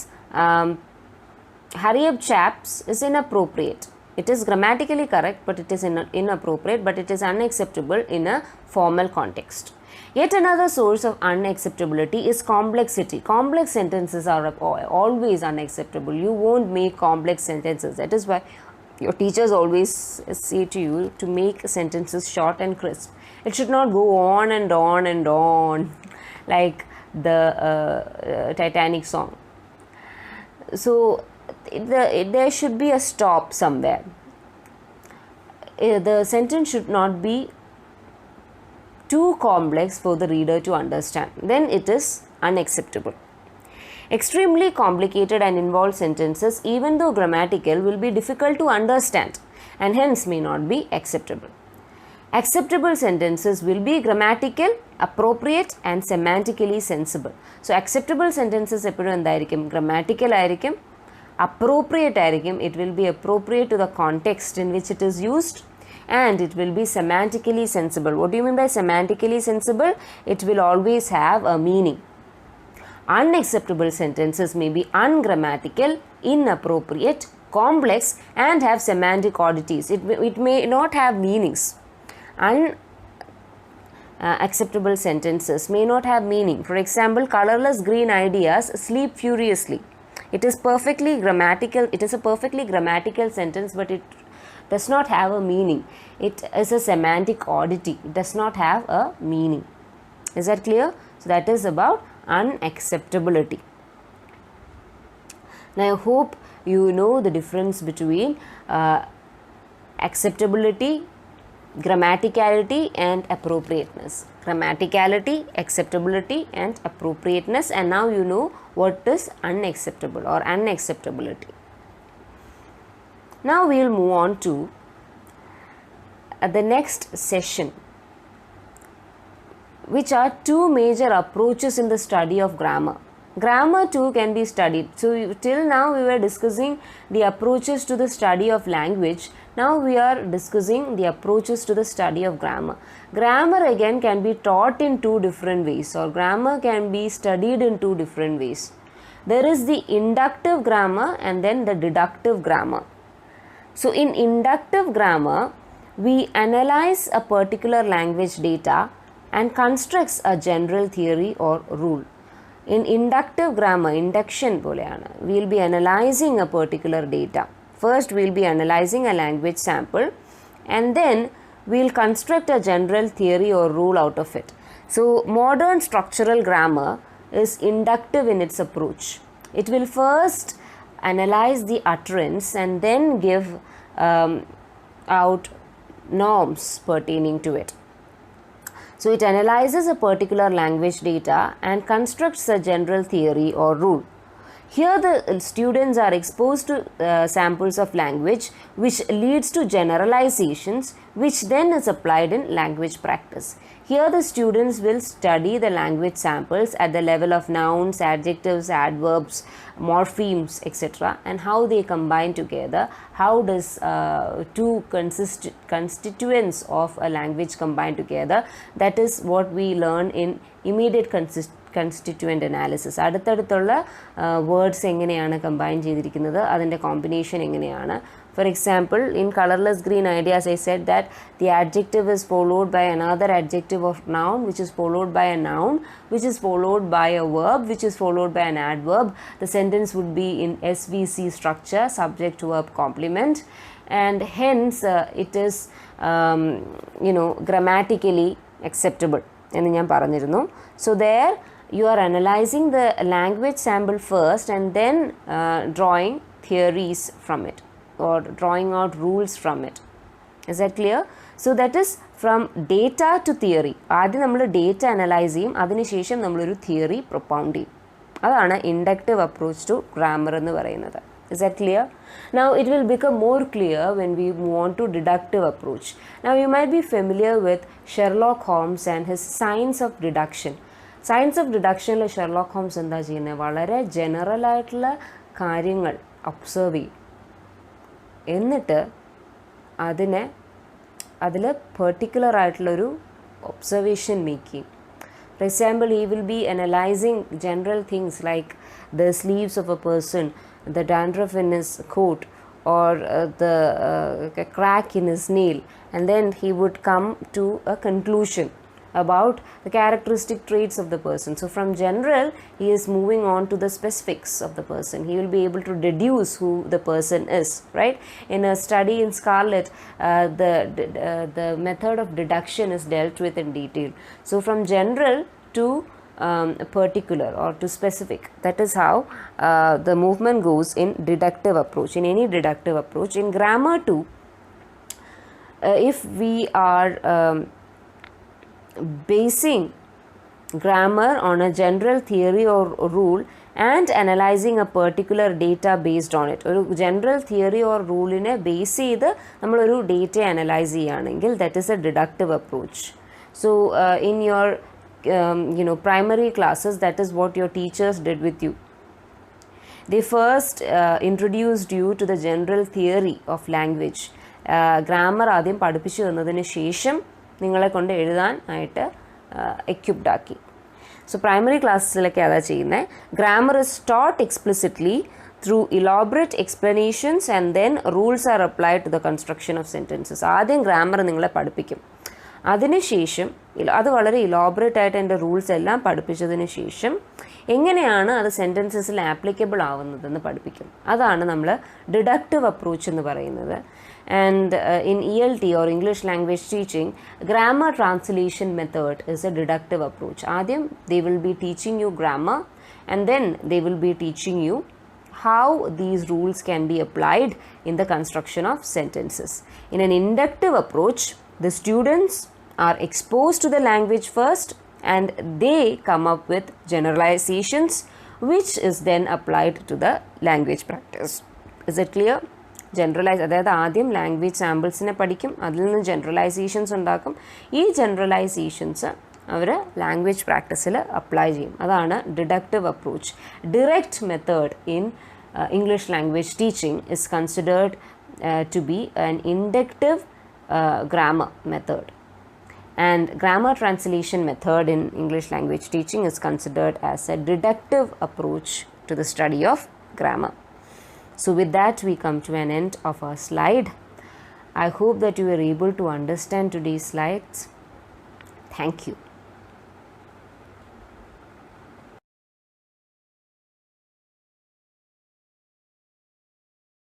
hurry up chaps is inappropriate. It is grammatically correct, but it is inappropriate, but it is unacceptable in a formal context. Yet another source of unacceptability is complexity. Complex sentences are always unacceptable. You won't make complex sentences. That is why your teachers always say to you to make sentences short and crisp. It should not go on and on and on like the Titanic song. So there should be a stop somewhere. The sentence should not be too complex for the reader to understand. Then it is unacceptable. Extremely complicated and involved sentences, even though grammatical, will be difficult to understand and hence may not be acceptable. Acceptable sentences will be grammatical, appropriate and semantically sensible. So acceptable sentences eppoഴും എന്തായിരിക്കും? Grammatical ആയിരിക്കും, appropriate ആയിരിക്കും. It will be appropriate to the context in which it is used, and it will be semantically sensible. What do you mean by semantically sensible? It will always have a meaning. Unacceptable sentences may be ungrammatical, inappropriate, complex and have semantic oddities. It may not have meanings. Acceptable sentences may not have meaning. For example, colorless green ideas sleep furiously. It is perfectly grammatical. It is a perfectly grammatical sentence, but it does not have a meaning. It is a semantic oddity. It does not have a meaning. Is that clear? So that is about unacceptability. Now I hope you know the difference between acceptability, grammaticality and appropriateness. Grammaticality, acceptability and appropriateness, and now you know what is unacceptable or unacceptability. Now we will move on to the next session, which are two major approaches in the study of grammar. Grammar too can be studied. So till now we were discussing the approaches to the study of language. Now we are discussing the approaches to the study of grammar. Grammar again can be taught in two different ways, or grammar can be studied in two different ways. There is the inductive grammar and then the deductive grammar. So in inductive grammar, we analyze a particular language data and constructs a general theory or rule. In inductive grammar, induction പോലെയാണ്, we will be analyzing a particular data. First we will be analyzing a language sample and then we will construct a general theory or rule out of it. So modern structural grammar is inductive in its approach. It will first analyze the utterance and then give out norms pertaining to it. So it analyzes a particular language data and constructs a general theory or rule. Here the students are exposed to samples of language which leads to generalizations which then is applied in language practice. Here the students will study the language samples at the level of nouns, adjectives, adverbs, morphemes, etc. and how they combine together. How does two constituents of a language combine together? That is what we learn in immediate constituent analysis. അടുത്തടുത്തുള്ള words എങ്ങനെയാണ് combine ചെയ്തിരിക്കുന്നത്, അതിൻ്റെ combination എങ്ങനെയാണ്. For example, in colorless green ideas, I said that the adjective is followed by another adjective of noun, which is followed by a noun, which is followed by a verb, which is followed by an adverb. The sentence would be in SVC structure, subject verb complement, and hence it is grammatically acceptable എന്ന് ഞാൻ പറഞ്ഞിരുന്നു. So there you are analyzing the language sample first and then drawing theories from it or drawing out rules from it. Is that clear? So that is from data to theory. ആദ്യം നമ്മൾ data analyse ചെയ്യും, അതിനുശേഷം നമ്മളൊരു theory പ്രൊപ്പൗണ്ട് ചെയ്യും. അതാണ് inductive approach to grammar എന്ന് പറയുന്നത്. Is that clear? Now it will become more clear when we move on to deductive approach. Now you might be familiar with Sherlock Holmes and his science of deduction. Science of ഡിഡക്ഷനിൽ Sherlock Holmes എന്താ ചെയ്യുന്നത്, വളരെ general ആയിട്ടുള്ള കാര്യങ്ങൾ observe ചെയ്യും, എന്നിട്ട് അതിൽ particular ആയിട്ടുള്ളൊരു ഒബ്സർവേഷൻ മേക്ക് ചെയ്യും. For example, he will be analyzing general things like the sleeves of a person, the dandruff in his coat, or the crack in his nail, and then he would come to a conclusion about the characteristic traits of the person. So from general he is moving on to the specifics of the person. He will be able to deduce who the person is, right? In a study in Scarlet, the method of deduction is dealt with in detail. So from general to particular or to specific, that is how the movement goes in deductive approach, in any deductive approach. In grammar too, if we are basing grammar on a general theory or rule and analyzing a particular data based on it, ഒരു general theory or rule-നെ base ചെയ്ത് നമ്മളൊരു data analyse ചെയ്യുകയാണെങ്കിൽ that is a deductive approach. So in your primary classes, that is what your teachers did with you. They first introduced you to the general theory of language. Grammar ആദ്യം പഠിപ്പിച്ചു തന്നതിന് ശേഷം നിങ്ങളെ കൊണ്ട് എഴുതാനായിട്ട് equipped ആക്കി. So primary ക്ലാസ്സിലൊക്കെ അതാ ചെയ്യുന്നത്. Grammar is taught explicitly through elaborate explanations and then rules are applied to the construction of sentences. ആദ്യം ഗ്രാമർ നിങ്ങളെ പഠിപ്പിക്കും, അതിനുശേഷം അത് വളരെ ഇലോബറേറ്റ് ആയിട്ട് എൻ്റെ റൂൾസ് എല്ലാം പഠിപ്പിച്ചതിന് ശേഷം എങ്ങനെയാണ് അത് സെൻറ്റൻസസിൽ ആപ്ലിക്കബിൾ ആവുന്നതെന്ന് പഠിപ്പിക്കും. അതാണ് നമ്മൾ ഡിഡക്റ്റീവ് അപ്രോച്ച് എന്ന് പറയുന്നത്. And in ELT or English language teaching, grammar translation method is a deductive approach. Adyam they will be teaching you grammar and then they will be teaching you how these rules can be applied in the construction of sentences. In an inductive approach, the students are exposed to the language first and they come up with generalizations which is then applied to the language practice. Is it clear? Generalise, അതായത് ആദ്യം language സാമ്പിൾസിനെ പഠിക്കും, അതിൽ നിന്ന് generalisations ഉണ്ടാക്കും. ഈ generalisations അവർ language പ്രാക്ടീസിൽ apply ചെയ്യും. അതാണ് deductive approach. Direct method in English language teaching is considered to be an inductive grammar method, and grammar translation method in English language teaching is considered as a deductive approach to the study of grammar. So with that we come to an end of our slide. I hope that you were able to understand today's slides. Thank you.